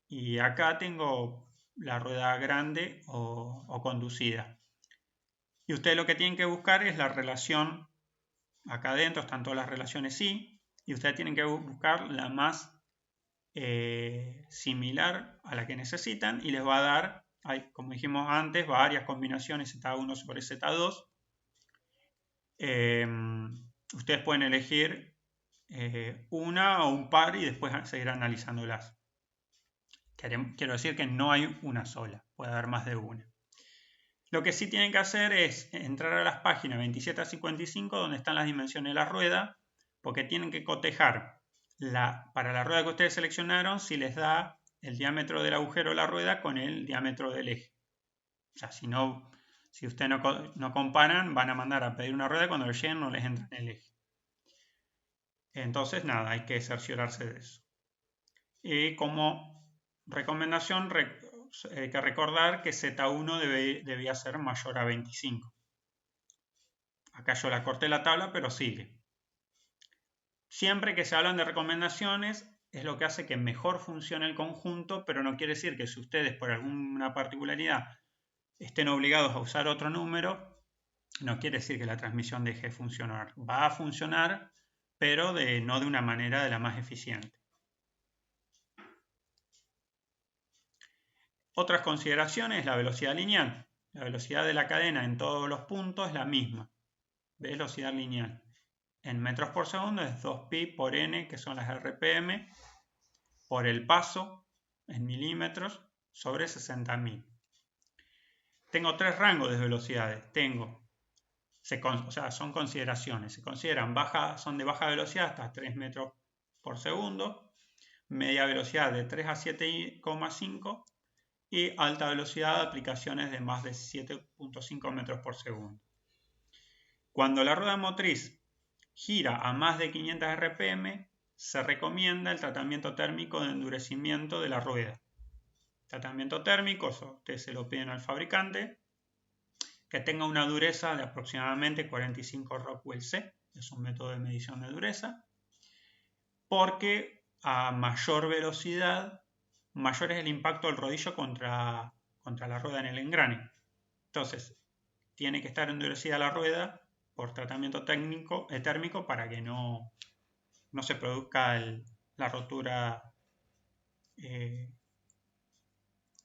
y acá tengo la rueda grande o conducida. Y ustedes lo que tienen que buscar es la relación, acá adentro están todas las relaciones sí, y ustedes tienen que buscar la más similar a la que necesitan, y les va a dar, como dijimos antes, varias combinaciones Z1 sobre Z2. Ustedes pueden elegir una o un par y después seguir analizándolas. Quiero decir que no hay una sola, puede haber más de una. Lo que sí tienen que hacer es entrar a las páginas 27 a 55 donde están las dimensiones de la rueda, porque tienen que cotejar para la rueda que ustedes seleccionaron si les da el diámetro del agujero de la rueda con el diámetro del eje. O sea, si ustedes no comparan, van a mandar a pedir una rueda cuando lleguen no les entra en el eje. Entonces, nada, hay que cerciorarse de eso. Y como recomendación, hay que recordar que Z1 debía ser mayor a 25. Acá yo la corté la tabla, pero sigue. Siempre que se hablan de recomendaciones, es lo que hace que mejor funcione el conjunto, pero no quiere decir que si ustedes por alguna particularidad estén obligados a usar otro número, no quiere decir que la transmisión deje de funcionar. Va a funcionar, pero no de una manera de la más eficiente. Otras consideraciones, la velocidad lineal. La velocidad de la cadena en todos los puntos es la misma. Velocidad lineal. En metros por segundo es 2pi por n, que son las RPM, por el paso, en milímetros, sobre 60.000. Tengo tres rangos de velocidades. Son consideraciones. Se consideran son de baja velocidad hasta 3 metros por segundo, media velocidad de 3 a 7,5 y alta velocidad de aplicaciones de más de 7,5 metros por segundo. Cuando la rueda motriz gira a más de 500 RPM, se recomienda el tratamiento térmico de endurecimiento de la rueda. Tratamiento térmico, eso ustedes se lo piden al fabricante, que tenga una dureza de aproximadamente 45 Rockwell C, es un método de medición de dureza, porque a mayor velocidad, mayor es el impacto del rodillo contra la rueda en el engrane. Entonces, tiene que estar endurecida la rueda por tratamiento térmico para que no se produzca la rotura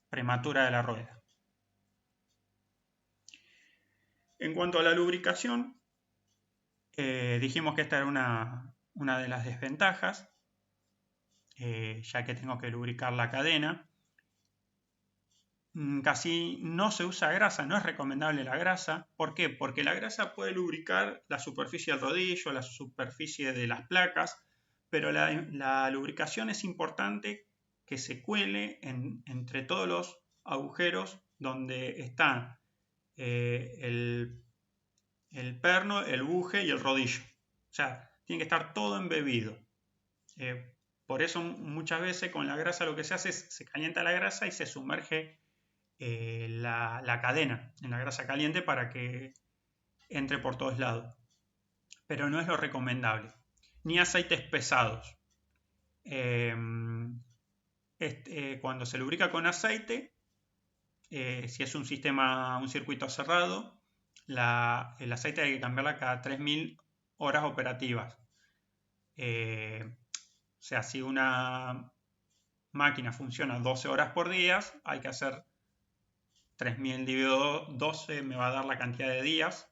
prematura de la rueda. En cuanto a la lubricación, dijimos que esta era una de las desventajas, ya que tengo que lubricar la cadena. Casi no se usa grasa, no es recomendable la grasa. ¿Por qué? Porque la grasa puede lubricar la superficie del rodillo, la superficie de las placas, pero la lubricación es importante que se cuele entre todos los agujeros donde están el perno, el buje y el rodillo. O sea, tiene que estar todo embebido. Por eso muchas veces con la grasa lo que se hace es se calienta la grasa y se sumerge la cadena en la grasa caliente para que entre por todos lados. Pero no es lo recomendable. Ni aceites pesados. Cuando se lubrica con aceite, si es un circuito cerrado, el aceite hay que cambiarla cada 3.000 horas operativas. O sea, si una máquina funciona 12 horas por día, hay que hacer 3.000 dividido 12 me va a dar la cantidad de días,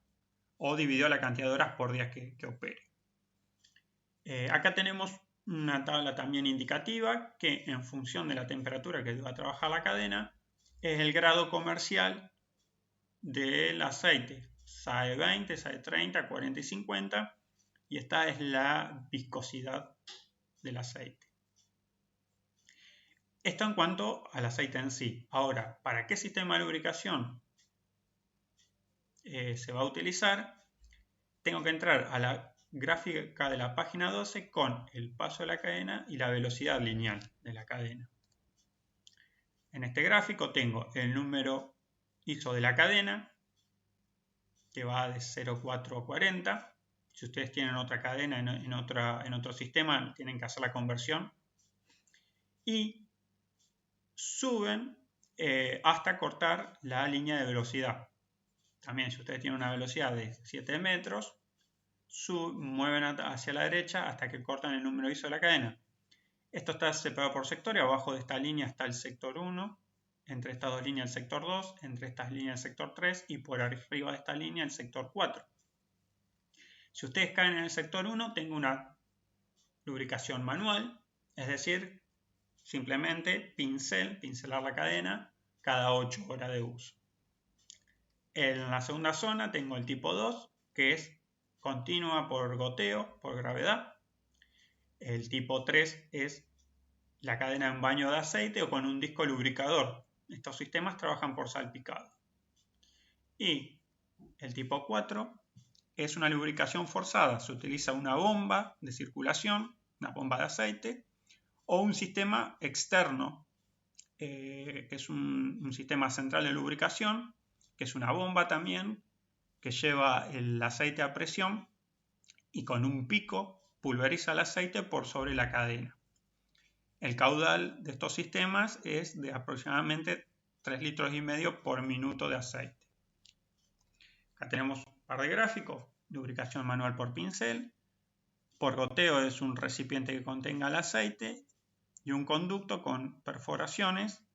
o dividido la cantidad de horas por día que opere. Acá tenemos una tabla también indicativa que en función de la temperatura que va a trabajar la cadena es el grado comercial del aceite, SAE 20, SAE 30, 40 y 50, y esta es la viscosidad del aceite. Esto en cuanto al aceite en sí. Ahora, ¿para qué sistema de lubricación se va a utilizar? Tengo que entrar a la gráfica de la página 12 con el paso de la cadena y la velocidad lineal de la cadena. En este gráfico tengo el número ISO de la cadena, que va de 0,4 a 40, Si ustedes tienen otra cadena en otro sistema, tienen que hacer la conversión. Y suben hasta cortar la línea de velocidad. También, si ustedes tienen una velocidad de 7 metros, mueven hacia la derecha hasta que cortan el número ISO de la cadena. Esto está separado por sector y abajo de esta línea está el sector 1, entre estas dos líneas el sector 2, entre estas líneas el sector 3 y por arriba de esta línea el sector 4. Si ustedes caen en el sector 1, tengo una lubricación manual, es decir, simplemente pincelar la cadena cada 8 horas de uso. En la segunda zona tengo el tipo 2, que es continua por goteo, por gravedad. El tipo 3 es la cadena en baño de aceite o con un disco lubricador. Estos sistemas trabajan por salpicado. Y el tipo 4 es una lubricación forzada. Se utiliza una bomba de circulación, una bomba de aceite, o un sistema externo, que es un sistema central de lubricación, que es una bomba también, que lleva el aceite a presión y con un pico pulveriza el aceite por sobre la cadena. El caudal de estos sistemas es de aproximadamente 3,5 litros por minuto de aceite. Acá tenemos un par de gráficos. Lubricación manual por pincel. Por goteo es un recipiente que contenga el aceite y un conducto con perforaciones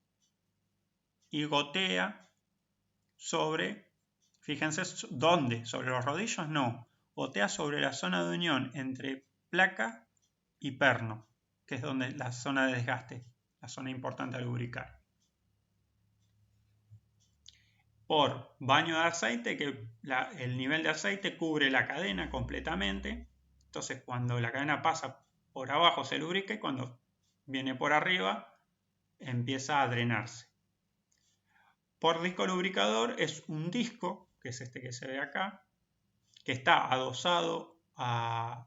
y gotea sobre, fíjense dónde, sobre los rodillos no, gotea sobre la zona de unión entre placa y perno, que es donde la zona de desgaste, la zona importante a lubricar. Por baño de aceite, que el nivel de aceite cubre la cadena completamente, entonces cuando la cadena pasa por abajo se lubrica y cuando viene por arriba empieza a drenarse. Por disco lubricador es un disco, que es este que se ve acá, que está adosado a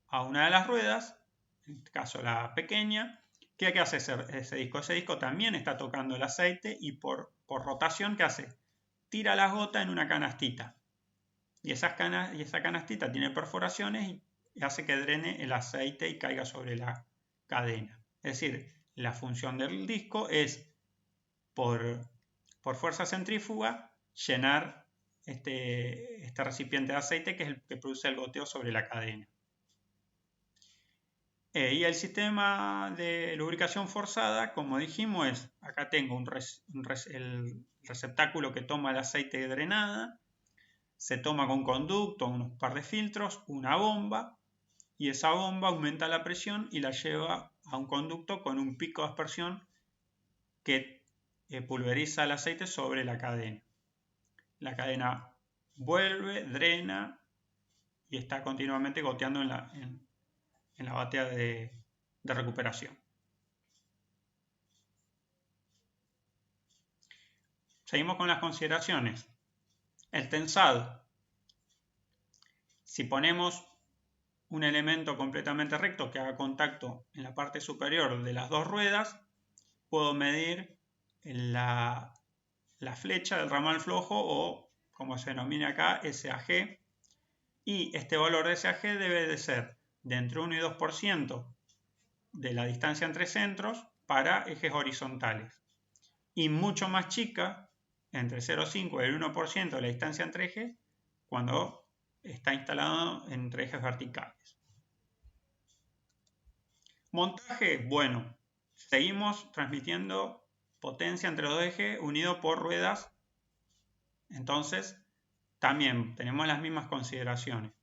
una de las ruedas, en este caso la pequeña. ¿Qué hace ese disco? Ese disco también está tocando el aceite y por rotación, ¿qué hace? Tira las gotas en una canastita. Y esa canastita tiene perforaciones y hace que drene el aceite y caiga sobre la cadena. Es decir, la función del disco es por fuerza centrífuga llenar este recipiente de aceite, que es el que produce el goteo sobre la cadena. Y el sistema de lubricación forzada, como dijimos, acá tengo el receptáculo que toma el aceite de drenada, se toma con conducto, unos par de filtros, una bomba, y esa bomba aumenta la presión y la lleva a un conducto con un pico de aspersión que pulveriza el aceite sobre la cadena. La cadena vuelve, drena y está continuamente goteando en la batea de recuperación. Seguimos con las consideraciones. El tensado. Si ponemos un elemento completamente recto que haga contacto en la parte superior de las dos ruedas, puedo medir la flecha del ramal flojo o, como se denomina acá, SAG. Y este valor de SAG debe de ser de entre 1 y 2% de la distancia entre centros para ejes horizontales. Y mucho más chica, entre 0,5 y el 1% de la distancia entre ejes, cuando está instalado entre ejes verticales. Montaje, bueno, seguimos transmitiendo potencia entre los ejes unido por ruedas. Entonces, también tenemos las mismas consideraciones.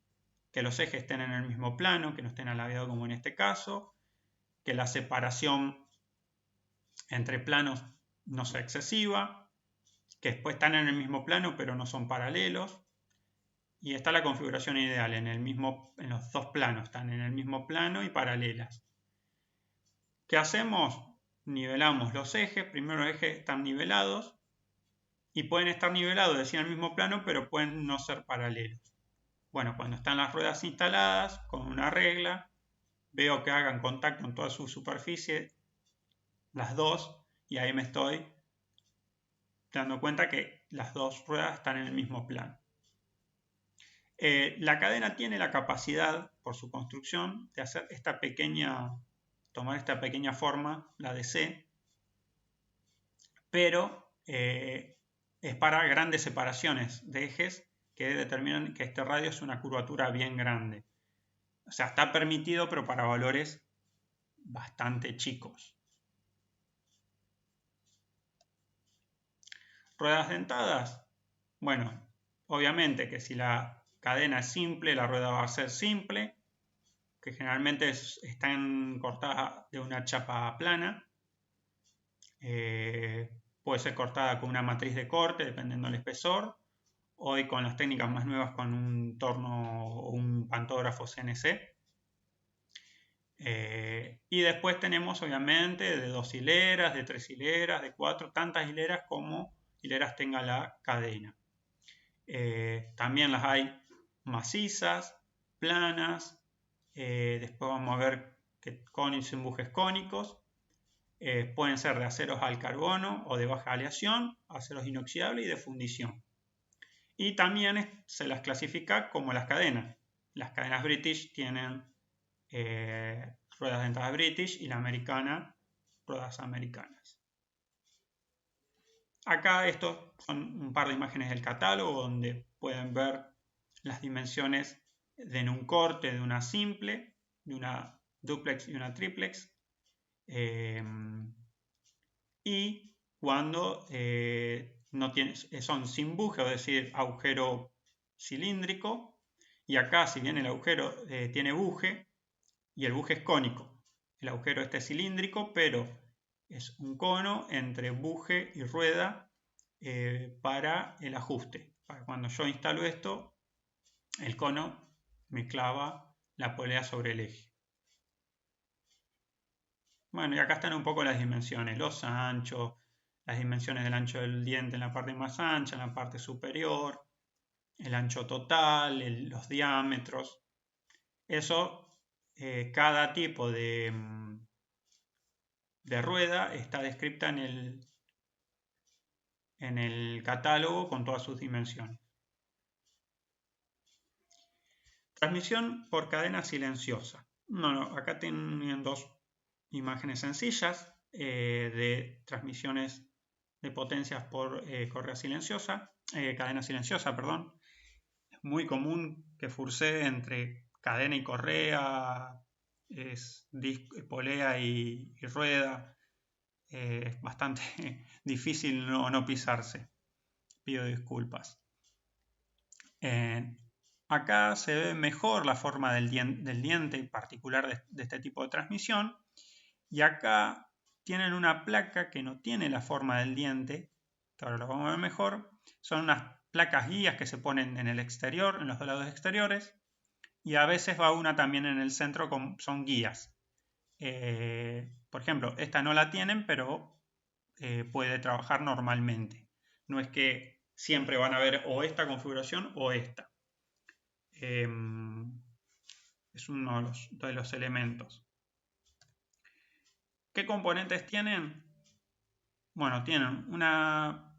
Que los ejes estén en el mismo plano, que no estén alabeados como en este caso, que la separación entre planos no sea excesiva, que después están en el mismo plano pero no son paralelos, y está la configuración ideal, en los dos planos, están en el mismo plano y paralelas. ¿Qué hacemos? Nivelamos los ejes, primero los ejes están nivelados, y pueden estar nivelados, decía, en el mismo plano, pero pueden no ser paralelos. Bueno, cuando están las ruedas instaladas, con una regla, veo que hagan contacto en toda su superficie, las dos, y ahí me estoy dando cuenta que las dos ruedas están en el mismo plano. La cadena tiene la capacidad, por su construcción, de hacer tomar esta pequeña forma, la de C, pero es para grandes separaciones de ejes que determinan que este radio es una curvatura bien grande. O sea, está permitido, pero para valores bastante chicos. Ruedas dentadas. Bueno, obviamente que si la cadena es simple, la rueda va a ser simple, que generalmente están cortadas de una chapa plana. Puede ser cortada con una matriz de corte, dependiendo del espesor. Hoy con las técnicas más nuevas con un torno o un pantógrafo CNC. Y después tenemos obviamente de 2 hileras, de 3 hileras, de 4, tantas hileras como hileras tenga la cadena. También las hay macizas, planas, después vamos a ver que con embujes cónicos, pueden ser de aceros al carbono o de baja aleación, aceros inoxidables y de fundición. Y también se las clasifica como las cadenas. Las cadenas British tienen ruedas dentadas British y la americana, ruedas americanas. Acá estos son un par de imágenes del catálogo donde pueden ver las dimensiones de un corte de una simple, de una duplex y una triplex. Y cuando son sin buje, es decir, agujero cilíndrico. Y acá, si bien el agujero tiene buje y el buje es cónico, el agujero este es cilíndrico, pero es un cono entre buje y rueda para el ajuste. Para cuando yo instalo esto, el cono me clava la polea sobre el eje. Bueno, y acá están un poco las dimensiones, los anchos, las dimensiones del ancho del diente en la parte más ancha, en la parte superior, el ancho total, los diámetros. Eso, cada tipo de rueda está descrita en el catálogo con todas sus dimensiones. Transmisión por cadena silenciosa. Acá tienen dos imágenes sencillas de transmisiones de potencias por cadena silenciosa, perdón. Es muy común que furcee entre cadena y correa, polea y rueda. Es bastante difícil no pisarse. Pido disculpas. Acá se ve mejor la forma del diente particular de este tipo de transmisión. Y acá tienen una placa que no tiene la forma del diente, que ahora lo vamos a ver mejor. Son unas placas guías que se ponen en el exterior, en los dos lados exteriores. Y a veces va una también en el centro, son guías. Por ejemplo, esta no la tienen, pero puede trabajar normalmente. No es que siempre van a ver o esta configuración o esta. Es uno de los elementos. ¿Qué componentes tienen? Bueno, tienen una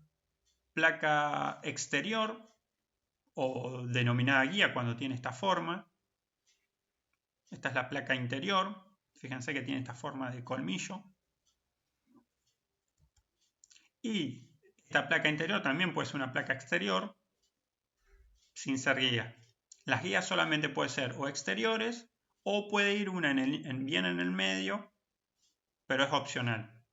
placa exterior o denominada guía cuando tiene esta forma. Esta es la placa interior. Fíjense que tiene esta forma de colmillo. Y esta placa interior también puede ser una placa exterior sin ser guía. Las guías solamente pueden ser o exteriores o puede ir una bien en el medio, pero es opcional.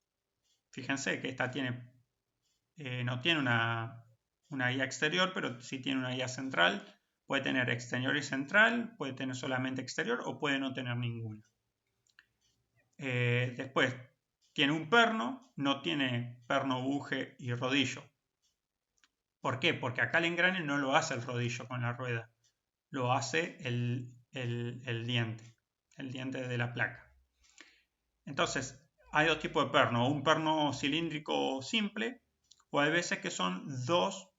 Fíjense que esta no tiene una guía exterior, pero sí tiene una guía central. Puede tener exterior y central, puede tener solamente exterior o puede no tener ninguna. Después tiene un perno, no tiene perno, buje y rodillo. ¿Por qué? Porque acá el engrane no lo hace el rodillo con la rueda, lo hace el diente de la placa. Entonces, hay dos tipos de perno, un perno cilíndrico simple, o hay veces que son dos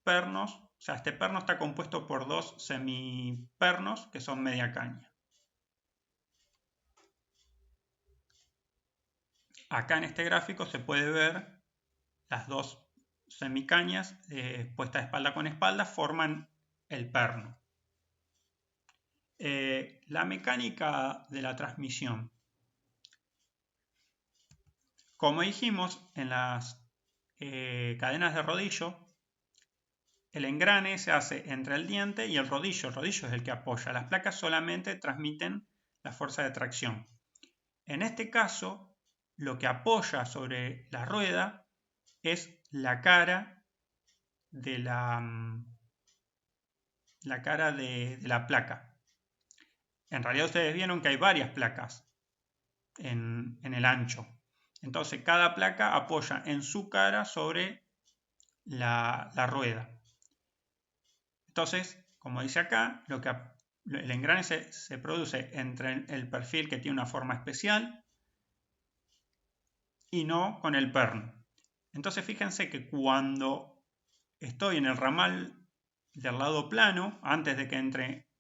pernos, o sea, este perno está compuesto por dos semipernos que son media caña. Acá en este gráfico se puede ver las dos semicañas puestas espalda con espalda forman el perno. sobre la mecánica de la transmisión. Como dijimos, en las cadenas de rodillo, el engrane se hace entre el diente y el rodillo. El rodillo es el que apoya. Las placas solamente transmiten la fuerza de tracción. En este caso, lo que apoya sobre la rueda es la cara de la placa. En realidad ustedes vieron que hay varias placas en el ancho. Entonces cada placa apoya en su cara sobre la rueda. Entonces, como dice acá, el engrane se produce entre el perfil que tiene una forma especial y no con el perno. Entonces fíjense que cuando estoy en el ramal del lado plano, antes de que entre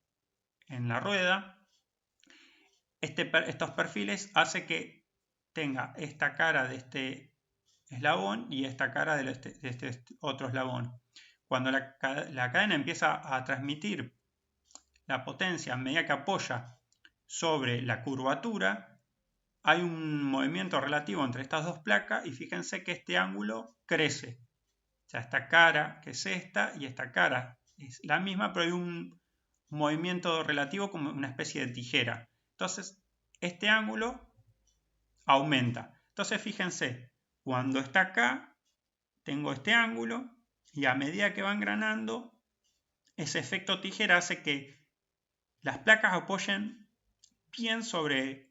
en la rueda, estos perfiles hacen que tenga esta cara de este eslabón y esta cara de este otro eslabón. Cuando la cadena empieza a transmitir la potencia a medida que apoya sobre la curvatura, hay un movimiento relativo entre estas dos placas y fíjense que este ángulo crece. O sea, esta cara que es esta y esta cara es la misma, pero hay un movimiento relativo como una especie de tijera. Entonces, este ángulo aumenta. Entonces, fíjense, cuando está acá, tengo este ángulo y a medida que va engranando, ese efecto tijera hace que las placas apoyen bien sobre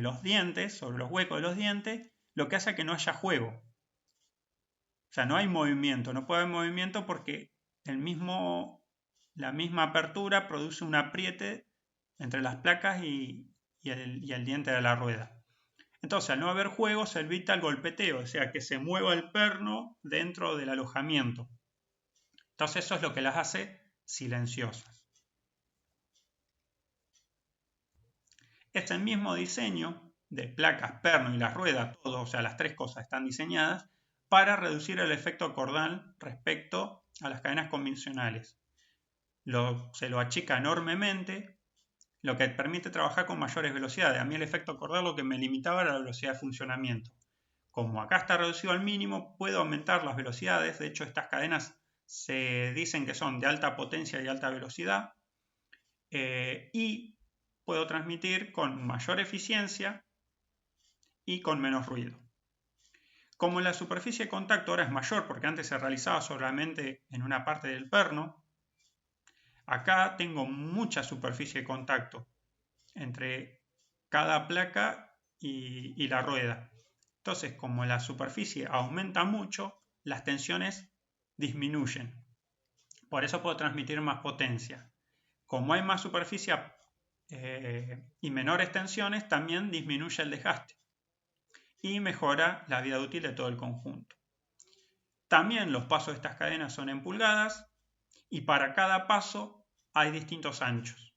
los dientes, sobre los huecos de los dientes, lo que hace que no haya juego. O sea, no hay movimiento, no puede haber movimiento porque la misma apertura produce un apriete entre las placas y el diente de la rueda. Entonces, al no haber juego, se evita el golpeteo, o sea, que se mueva el perno dentro del alojamiento. Entonces, eso es lo que las hace silenciosas. Este mismo diseño de placas, perno y la rueda, todo, o sea, las tres cosas están diseñadas para reducir el efecto cordal respecto a las cadenas convencionales. Se lo achica enormemente, lo que permite trabajar con mayores velocidades. A mí el efecto cordal lo que me limitaba era la velocidad de funcionamiento. Como acá está reducido al mínimo, puedo aumentar las velocidades. De hecho, estas cadenas se dicen que son de alta potencia y alta velocidad. Y puedo transmitir con mayor eficiencia y con menos ruido. Como la superficie de contacto ahora es mayor, porque antes se realizaba solamente en una parte del perno, acá tengo mucha superficie de contacto entre cada placa y la rueda. Entonces, como la superficie aumenta mucho, las tensiones disminuyen. Por eso puedo transmitir más potencia. Como hay más superficie y menores tensiones, también disminuye el desgaste y mejora la vida útil de todo el conjunto. También los pasos de estas cadenas son en pulgadas y para cada paso hay distintos anchos.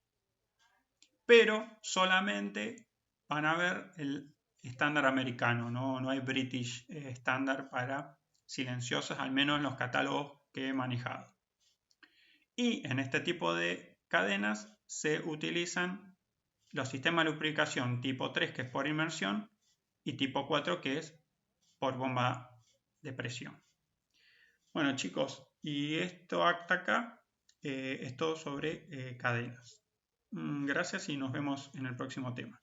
Pero solamente van a ver el estándar americano, no hay British estándar para silenciosas, al menos en los catálogos que he manejado. Y en este tipo de cadenas se utilizan los sistemas de lubricación tipo 3, que es por inmersión, y tipo 4, que es por bomba de presión. Bueno, chicos, y esto hasta acá es todo sobre cadenas. Gracias y nos vemos en el próximo tema.